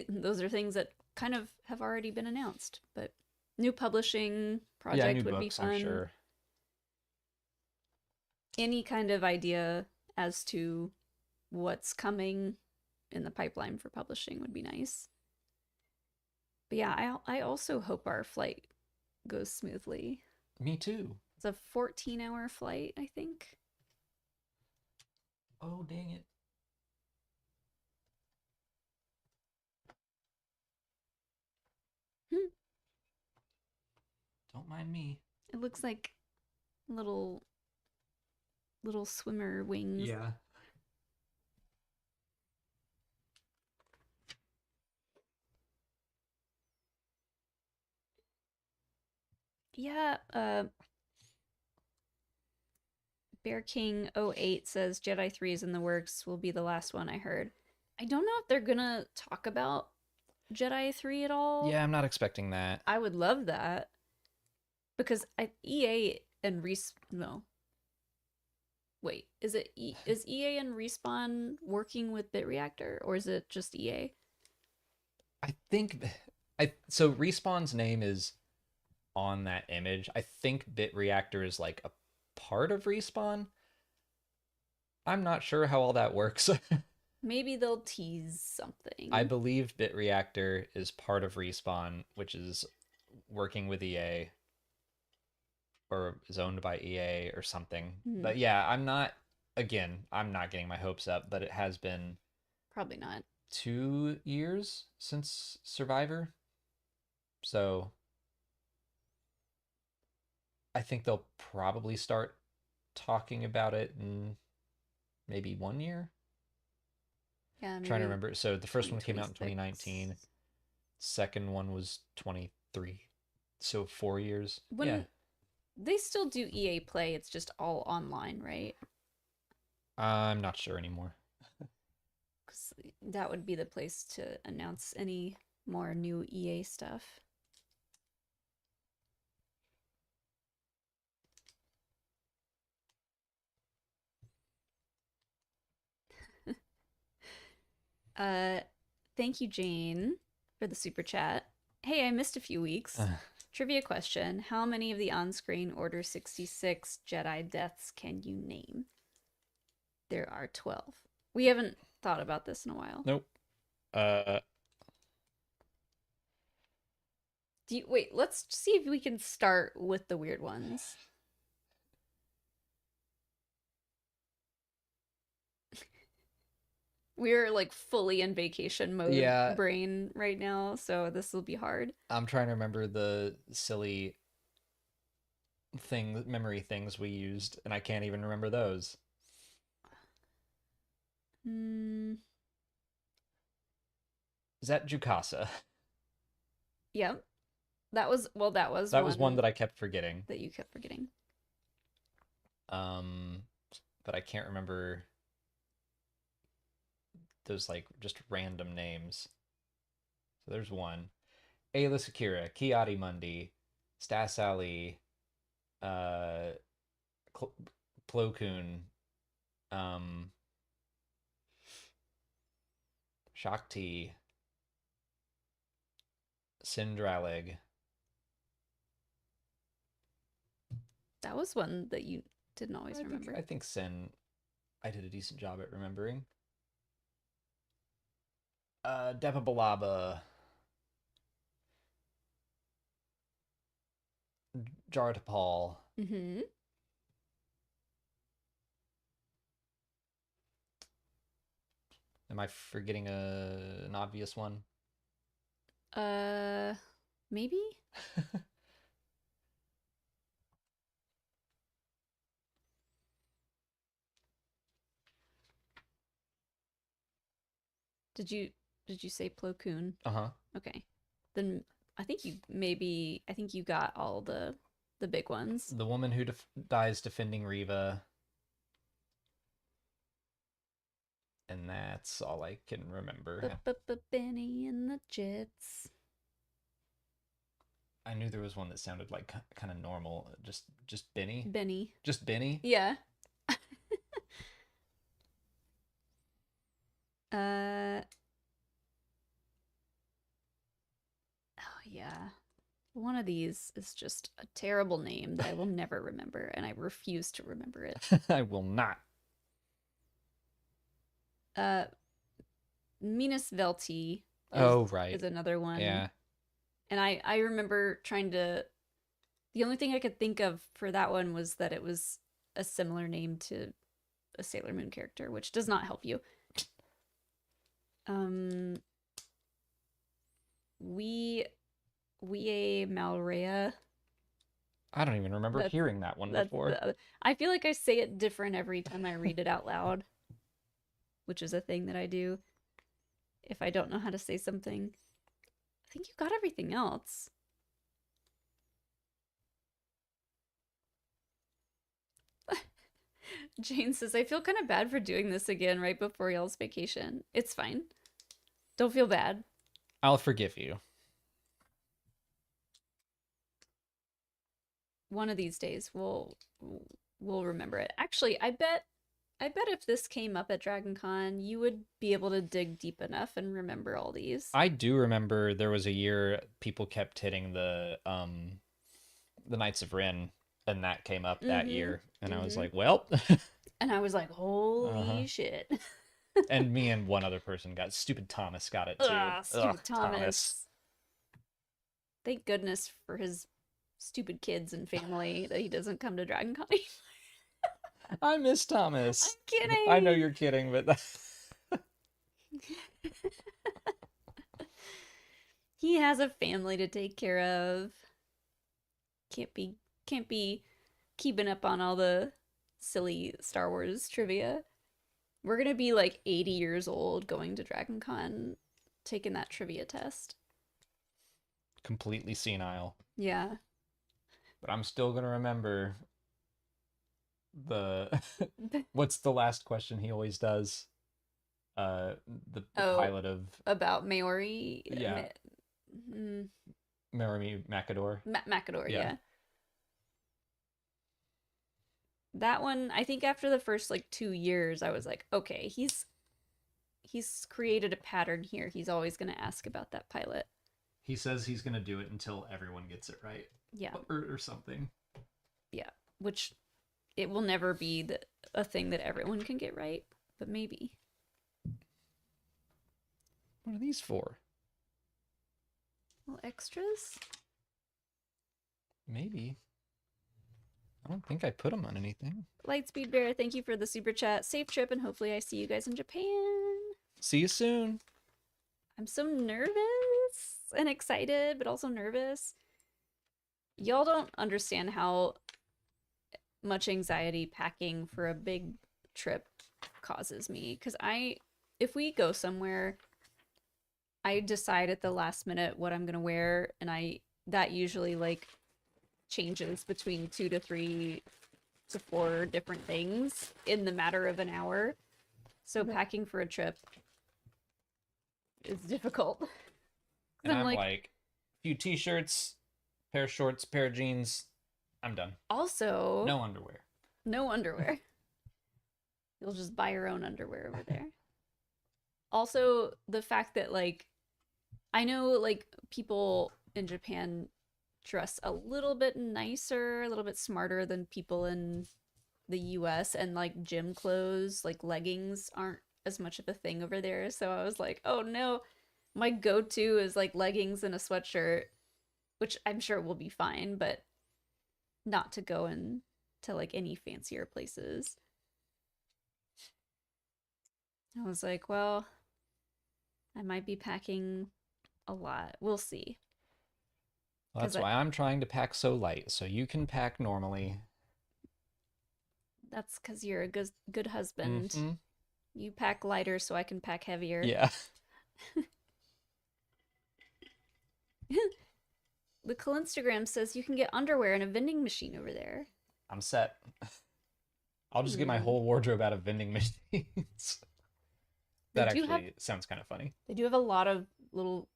Those are things that kind of have already been announced, but new publishing project would be fun. I'm sure. Any kind of idea as to what's coming in the pipeline for publishing would be nice. But yeah, I also hope our flight goes smoothly. Me too. It's a 14-hour flight, I think. Oh, dang it. Don't mind me. It looks like little little swimmer wings. Yeah. Yeah, Bear King 08 says Jedi 3 is in the works, will be the last one I heard. I don't know if they're gonna talk about Jedi 3 at all. Yeah, I'm not expecting that. I would love that. Because EA and no. Wait, is EA and Respawn working with BitReactor, or is it just EA? I think so Respawn's name is on that image. I think BitReactor is like a part of Respawn. I'm not sure how all that works. Maybe they'll tease something. I believe BitReactor is part of Respawn, which is working with EA or is owned by EA or something. But yeah, I'm not getting my hopes up, but it has been probably not 2 years since Survivor. So I think they'll probably start talking about it in maybe 1 year. Yeah, I'm trying to remember. So the first one came out in 2019. Second one was 23. So 4 years. Yeah. They still do EA Play, it's just all online, right? I'm not sure anymore. Because that would be the place to announce any more new EA stuff. Thank you, Jane, for the super chat. Hey, I missed a few weeks. Trivia question. How many of the on-screen Order 66 Jedi deaths can you name? There are 12. We haven't thought about this in a while. Nope. Wait, let's see if we can start with the weird ones. We're like fully in vacation mode brain right now, so this will be hard. I'm trying to remember the silly memory things we used, and I can't even remember those. Is that Jukasa? Yep. That was one that I kept forgetting. That you kept forgetting. But I can't remember those like just random names. So there's one. Ayla Sakura, Kiadi Mundi, Stas Ali, Plo Koon, Shakti, Sindralig. That was one that you didn't always remember. I think Sin, I did a decent job at remembering. Depa Balaba, Jartapal. Mm-hmm. Am I forgetting an obvious one? Maybe? Did you say Plo Koon? Uh-huh. Okay. Then I think you got all the big ones. The woman who dies defending Riva. And that's all I can remember. Benny and the Jets. I knew there was one that sounded like kind of normal. Just Benny. Benny. Just Benny? Yeah. Oh yeah. One of these is just a terrible name that I will never remember, and I refuse to remember it. I will not. Minas Velti. Right. Is another one. Yeah. And I remember trying to. The only thing I could think of for that one was that it was a similar name to a Sailor Moon character, which does not help you. We a Malrea. I don't even remember That's hearing that one that's before. the I feel like I say it different every time I read it out loud, which is a thing that I do if I don't know how to say something. I think you got everything else. Jane says, I feel kind of bad for doing this again right before y'all's vacation. It's fine. Don't feel bad. I'll forgive you. One of these days we'll remember it. Actually, I bet if this came up at DragonCon, you would be able to dig deep enough and remember all these. I do remember there was a year people kept hitting the Knights of Ren, and that came up that Mm-hmm. year, and I was Mm-hmm. like, well, And I was like, uh-huh. holy shit. And me and one other person got stupid Thomas got it too. Ugh, Ugh, stupid Thomas. Thomas. Thank goodness for his stupid kids and family that he doesn't come to DragonCon. I miss I'm Thomas. I know kidding. you're kidding, but He has a family to take care of. Can't be keeping up on all the silly Star Wars trivia. We're gonna be like 80 years old going to DragonCon, taking that trivia test. completely senile. Yeah. But I'm still gonna remember the what's the last question he always does? Uh, the Oh, pilot of about Maori, yeah, mm, Marimi Macador. Macador, Yeah, yeah. That one, I think after the first like 2 years, I was like, okay, he's created a pattern here. He's always gonna ask about that pilot. he says he's gonna do it until everyone gets it right, Yeah, or something. yeah. Which it will never be a thing that everyone can get right, but maybe. What are these for? Little extras. Maybe. I don't think I put them on anything. Lightspeed Bear, thank you for the super chat. Safe trip, and hopefully I see you guys in Japan. See you soon. I'm so nervous and excited, but also nervous. Y'all don't understand how much anxiety packing for a big trip causes me. Because if we go somewhere, I decide at the last minute what I'm gonna wear, and that usually like changes between 2 to 3 to 4 different things in the matter of an hour. So packing for a trip is difficult. And I'm I'm like, like, few t-shirts, pair of shorts, pair of jeans. I'm done. also, No underwear. no underwear. You'll just buy your own underwear over there. Also, the fact that like I know like people in Japan dress a little bit nicer, a little bit smarter than people in the US, and like gym clothes, like leggings aren't as much of a thing over there. So I was like, "Oh no, my go-to is like leggings and a sweatshirt, which I'm sure will be fine, but not to go in to like any fancier places." I was like, "Well, I might be packing a lot. We'll see." Well, Because that's why I'm trying to pack so light, so you can pack normally. that's because you're a good husband. Mm-hmm. You pack lighter so I can pack heavier. Yeah. The Instagram says you can get underwear in a vending machine over there. I'm set. I'll just get my Hmm. whole wardrobe out of vending machines. They That do have actually sounds kind of funny. they do have a lot of little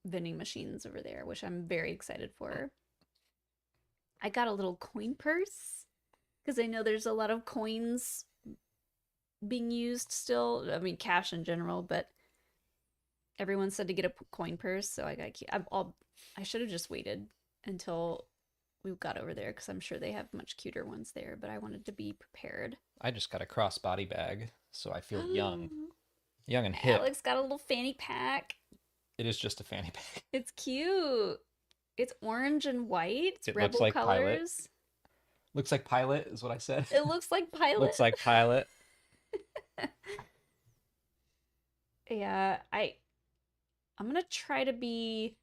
vending machines over there, which I'm very excited for. I got a little coin purse because I know there's a lot of coins being used still. I mean, cash in general, but everyone said to get a coin purse, so I got. I should have just waited until we got over there because I'm sure they have much cuter ones there. But I wanted to be prepared. I just got a crossbody bag, so I feel young. Young and hip. Alex got a little fanny pack. It is just a fanny pack. It's cute. It's orange and white. It's It looks rebel like Pilot. colors. Looks like Pilot is what I said. It looks like Pilot. Looks like Pilot. Yeah, I'm gonna try to be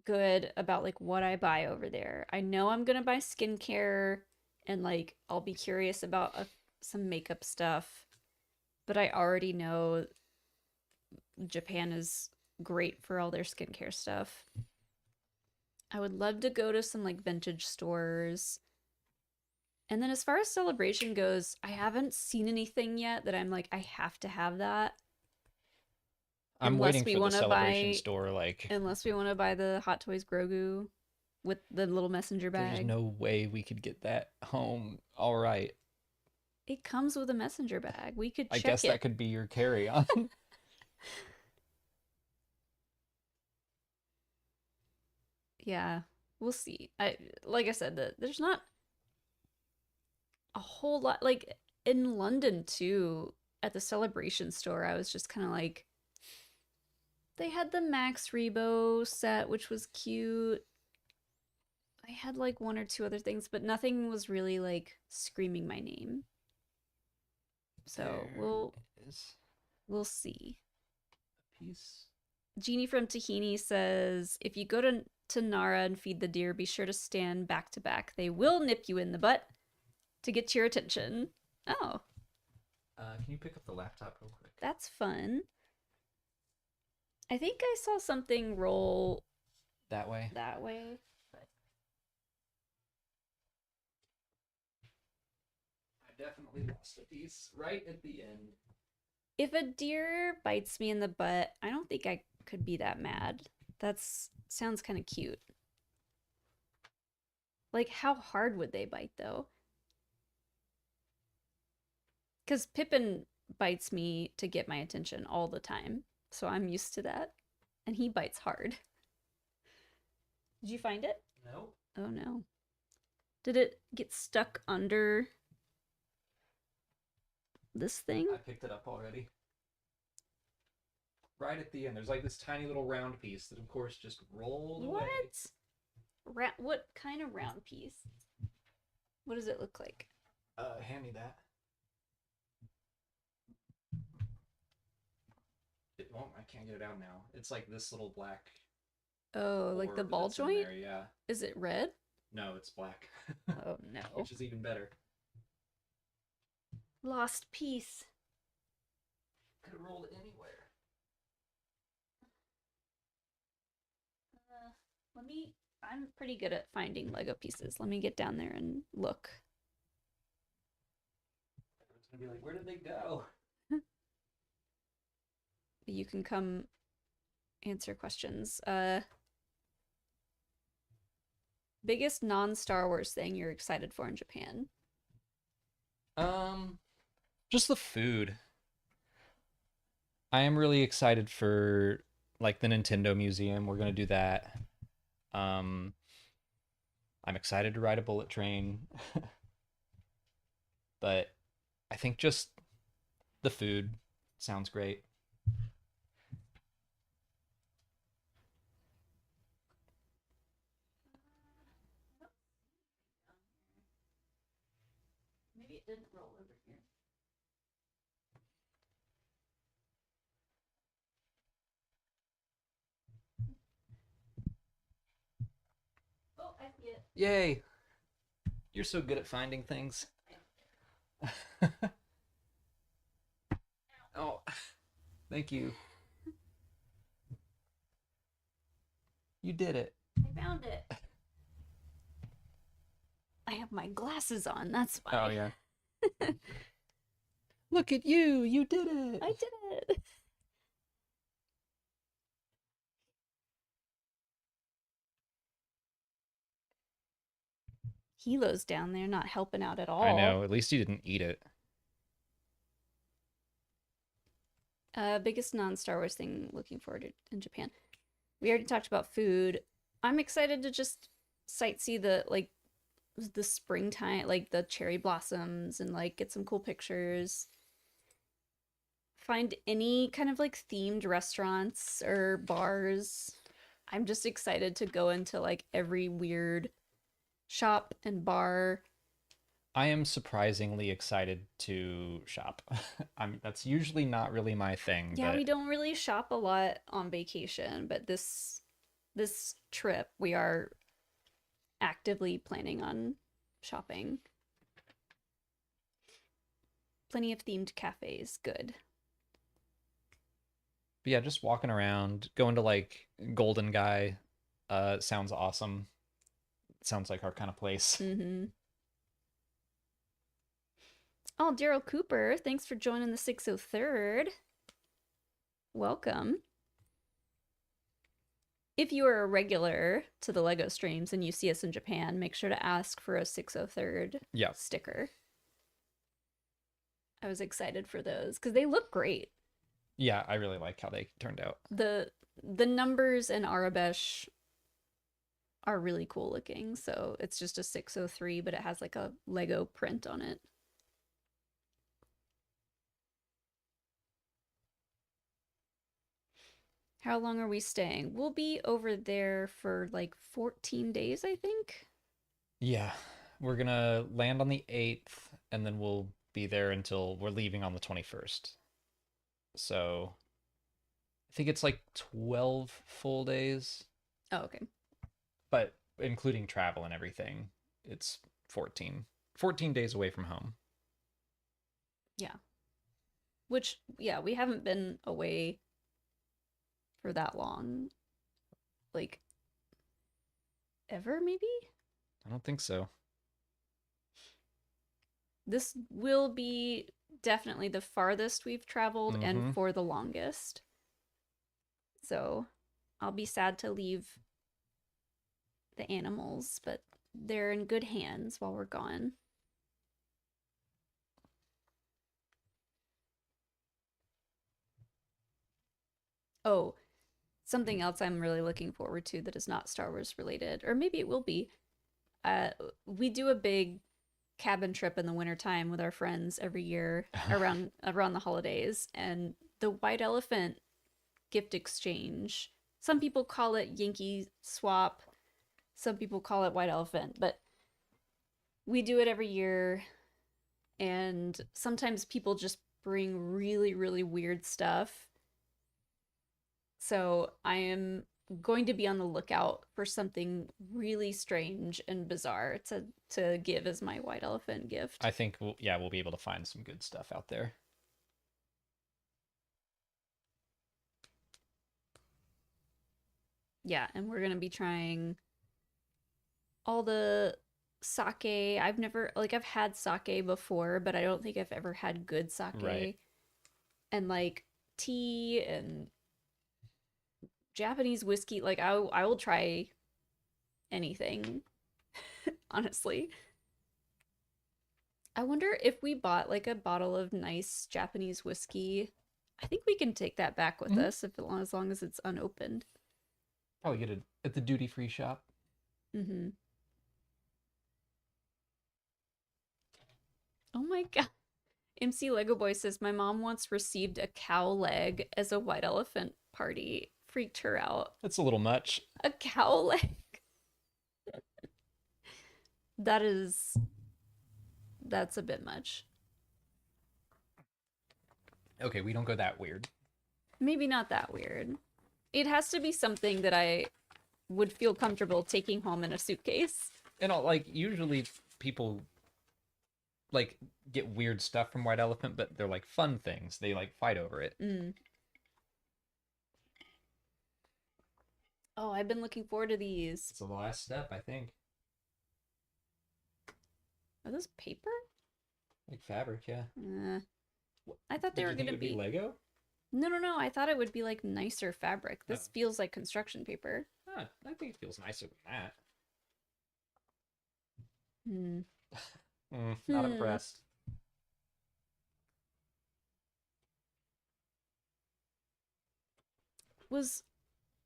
good about like what I buy over there. I know I'm gonna buy skincare and like I'll be curious about some makeup stuff, but I already know Japan is great for all their skincare stuff. I would love to go to some like vintage stores. And then as far as celebration goes, I haven't seen anything yet that I'm like, I have to have that. I'm Unless waiting we for the want to celebration buy store. Like, unless we want to buy the Hot Toys Grogu with the little messenger there's bag. no way we could get that home. All right. It comes with a messenger bag. We could I check guess that it. could be your carry-on. Yeah, we'll see. I like I said that there's not a whole lot like in London too at the celebration store. I was just kind of like they had the Max Rebo set which was cute. I had like one or two other things, but nothing was really like screaming my name. So There is we'll see. a piece. Jeannie from Tahini says, if you go to Nara and feed the deer, be sure to stand back to back. They will nip you in the butt to get your attention. Oh, Can you pick up the laptop real quick? that's fun. I think I saw something roll That way. that way. But I definitely lost a piece right at the end. if a deer bites me in the butt, I don't think I could be that mad. That's sounds kind of cute. Like, how hard would they bite though? Because Pippin bites me to get my attention all the time. So I'm used to that. And he bites hard. Did you find it? No. Oh no. Did it get stuck under this thing? I picked it up already. Right at the end, there's like this tiny little round piece that, of course, just rolled away. What kind of round piece? What does it look like? Hand me that. It won't. I can't get it out now. It's like this little black. Oh, like the orb ball that's in joint? there, yeah. Is it red? No, it's black. Oh no. Which is even better. Lost piece. Could have rolled anywhere. Let me. I'm pretty good at finding Lego pieces. Let me get down there and look. Everyone's gonna be like, where did they go? You can come answer questions. Biggest non-Star Wars thing you're excited for in Japan? Just the food. I am really excited for like the Nintendo Museum. We're gonna do that. Um, I'm excited to ride a bullet train, but I think just the food sounds great. Maybe it didn't roll over here. Oh, I see it. Yay! You're so good at finding things. Oh, thank you. You did it. I found it. I have my glasses on. That's why. Oh yeah. Look at you. You did it. I did it. Hilo's down there not helping out at all. I know. At least you didn't eat it. Biggest non-Star Wars thing looking forward to in Japan. We already talked about food. I'm excited to just sightsee the springtime, like the cherry blossoms and like get some cool pictures. Find any kind of like themed restaurants or bars. I'm just excited to go into like every weird shop and bar. I am surprisingly excited to shop. That's usually not really my thing, Yeah, but we don't really shop a lot on vacation, but this this trip, we are actively planning on shopping. Plenty of themed cafes. Good. But yeah, just walking around, going to like Golden Guy, sounds awesome. Sounds like our kind of place. Mm-hmm. Oh, Daryl Cooper, thanks for joining the 603rd. Welcome. If you are a regular to the LEGO streams and you see us in Japan, make sure to ask for a 603rd Yeah. sticker. I was excited for those because they look great. Yeah, I really like how they turned out. The numbers in Arabesh are really cool looking. So it's just a 603, but it has like a Lego print on it. How long are we staying? We'll be over there for like 14 days, I think. Yeah, we're gonna land on the 8th, and then we'll be there until we're leaving on the 21st. So I think it's like 12 full days, Oh, okay. but including travel and everything, it's 14. 14 days away from home. Yeah. Which, yeah, we haven't been away for that long. Like, ever, maybe? I don't think so. This will be definitely the farthest we've traveled and for the longest. So I'll be sad to leave the animals, but they're in good hands while we're gone. Oh, something else I'm really looking forward to that is not Star Wars related, or maybe it will be. We do a big cabin trip in the wintertime with our friends every year around the holidays, and the white elephant gift exchange. Some people call it Yankee swap, some people call it white elephant, but we do it every year, and sometimes people just bring really, really weird stuff. So I am going to be on the lookout for something really strange and bizarre to give as my white elephant gift. I think we'll be able to find some good stuff out there. Yeah, and we're going to be trying all the sake. I've had sake before, but I don't think I've ever had good sake. Right. And like tea and Japanese whiskey. Like I will try anything, honestly. I wonder if we bought like a bottle of nice Japanese whiskey. I think we can take that back with us as long as it's unopened. Probably get it at the duty-free shop. Mm-hmm. Oh my god. MC Lego Boy says my mom once received a cow leg as a white elephant party. Freaked her out. That's a little much. A cow leg. That's a bit much. Okay, we don't go that weird. Maybe not that weird. It has to be something that I would feel comfortable taking home in a suitcase. And like usually people like get weird stuff from White Elephant, but they're like fun things. They like fight over it. Mm. Oh, I've been looking forward to these. It's the last step, I think. Are those paper? Like fabric, yeah. I thought they were going to be Lego. No. I thought it would be like nicer fabric. This feels like construction paper. Huh, I think it feels nicer than that. Not impressed. Was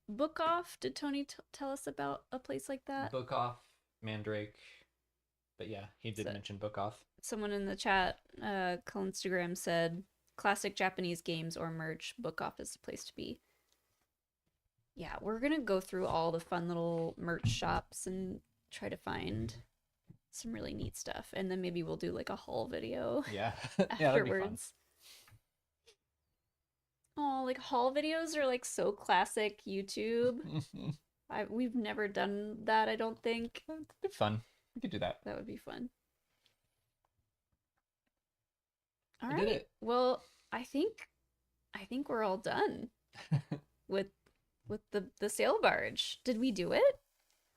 Book Off? Did Tony tell us about a place like that? Book Off, Mandrake. But yeah, he did mention Book Off. Someone in the chat, Instagram said, classic Japanese games or merch, Book Off is the place to be. Yeah, we're going to go through all the fun little merch shops and try to find some really neat stuff. And then maybe we'll do like a haul video. Yeah. afterwards. Oh, like haul videos are like so classic YouTube. We've never done that, I don't think. It'd be fun. We could do that. That would be fun. All I did right. it. Well, I think we're all done with the sail barge. Did we do it?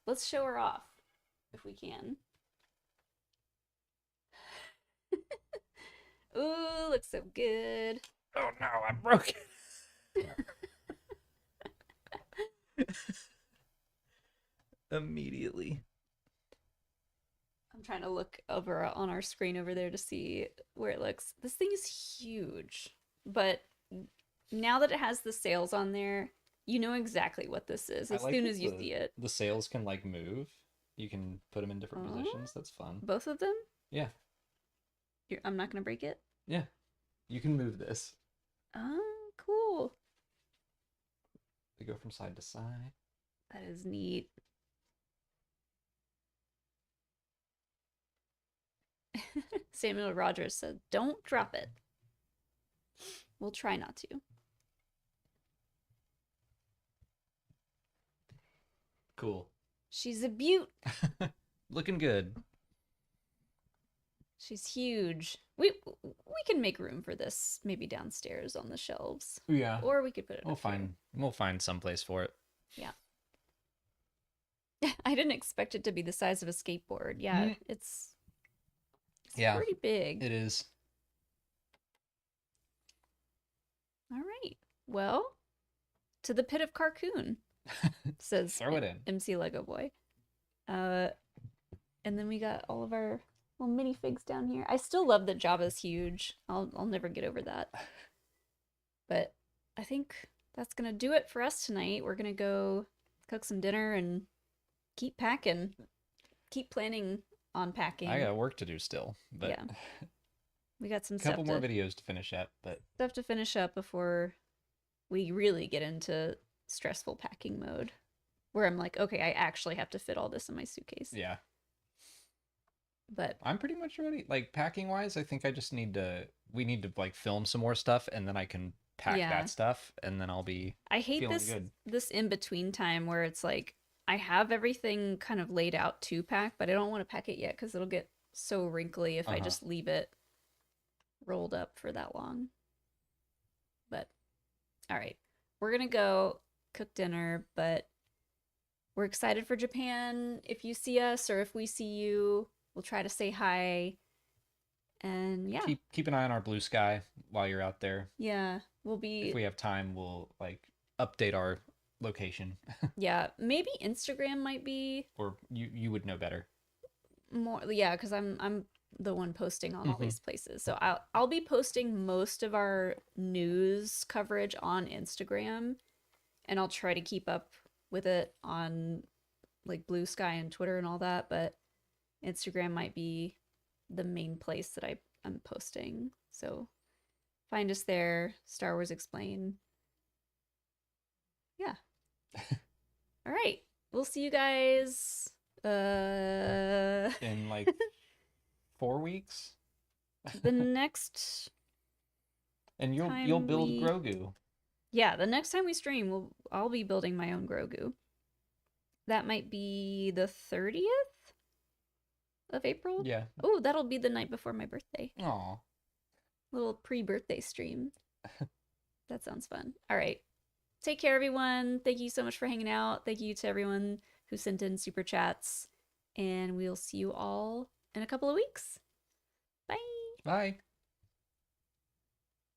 Let's show her off if we can. Ooh, looks so good. Oh no, I'm broken. Immediately. I'm trying to look over on our screen over there to see where it looks. This thing is huge, but now that it has the sails on there, you know exactly what this is as soon as you see it. The sails can like move. You can put them in different positions. That's fun. Both of them? Yeah. I'm not gonna break it. Yeah. You can move this. Oh, cool. They go from side to side. That is neat. Samuel Rogers said, "Don't drop it." We'll try not to. Cool. She's a beaut. Looking good. She's huge. We can make room for this maybe downstairs on the shelves. Yeah. Or we could put it We'll up here. find some place for it. Yeah. I didn't expect it to be the size of a skateboard. Yeah, it's pretty big. It is. All right. Well, to the pit of Carcoon, says Throw it in. MC Lego Boy. And then we got all of our little minifigs down here. I still love that Jabba's huge. I'll never get over that. But I think that's gonna do it for us tonight. We're gonna go cook some dinner and keep packing. Keep planning on packing. I got work to do still, but yeah. We got some couple more videos to finish up, but stuff to finish up before we really get into stressful packing mode, where I'm like, okay, I actually have to fit all this in my suitcase. yeah. But I'm pretty much ready. Like packing wise, I think we need to like film some more stuff and then I can pack that stuff and then I'll be I hate this in between time where it's like I have everything kind of laid out to pack, but I don't want to pack it yet because it'll get so wrinkly if I just leave it rolled up for that long. But all right, we're gonna go cook dinner, but we're excited for Japan. If you see us or if we see you, we'll try to say hi. And yeah, keep an eye on our blue sky while you're out there. Yeah, we'll be. If we have time, we'll like update our location. Yeah, maybe Instagram might be. Or you would know better. More, yeah, because I'm the one posting on all these places. So I'll be posting most of our news coverage on Instagram, and I'll try to keep up with it on like Blue Sky and Twitter and all that. But Instagram might be the main place that I'm posting. So find us there. Star Wars Explain. Yeah. All right. We'll see you guys in like 4 weeks. The next and you'll build Grogu. Yeah, the next time we stream, I'll be building my own Grogu. That might be the 30th of April. Yeah. Oh, that'll be the night before my birthday. Aw. Little pre-birthday stream. That sounds fun. All right. Take care, everyone. Thank you so much for hanging out. Thank you to everyone who sent in super chats. And we'll see you all in a couple of weeks. Bye. Bye.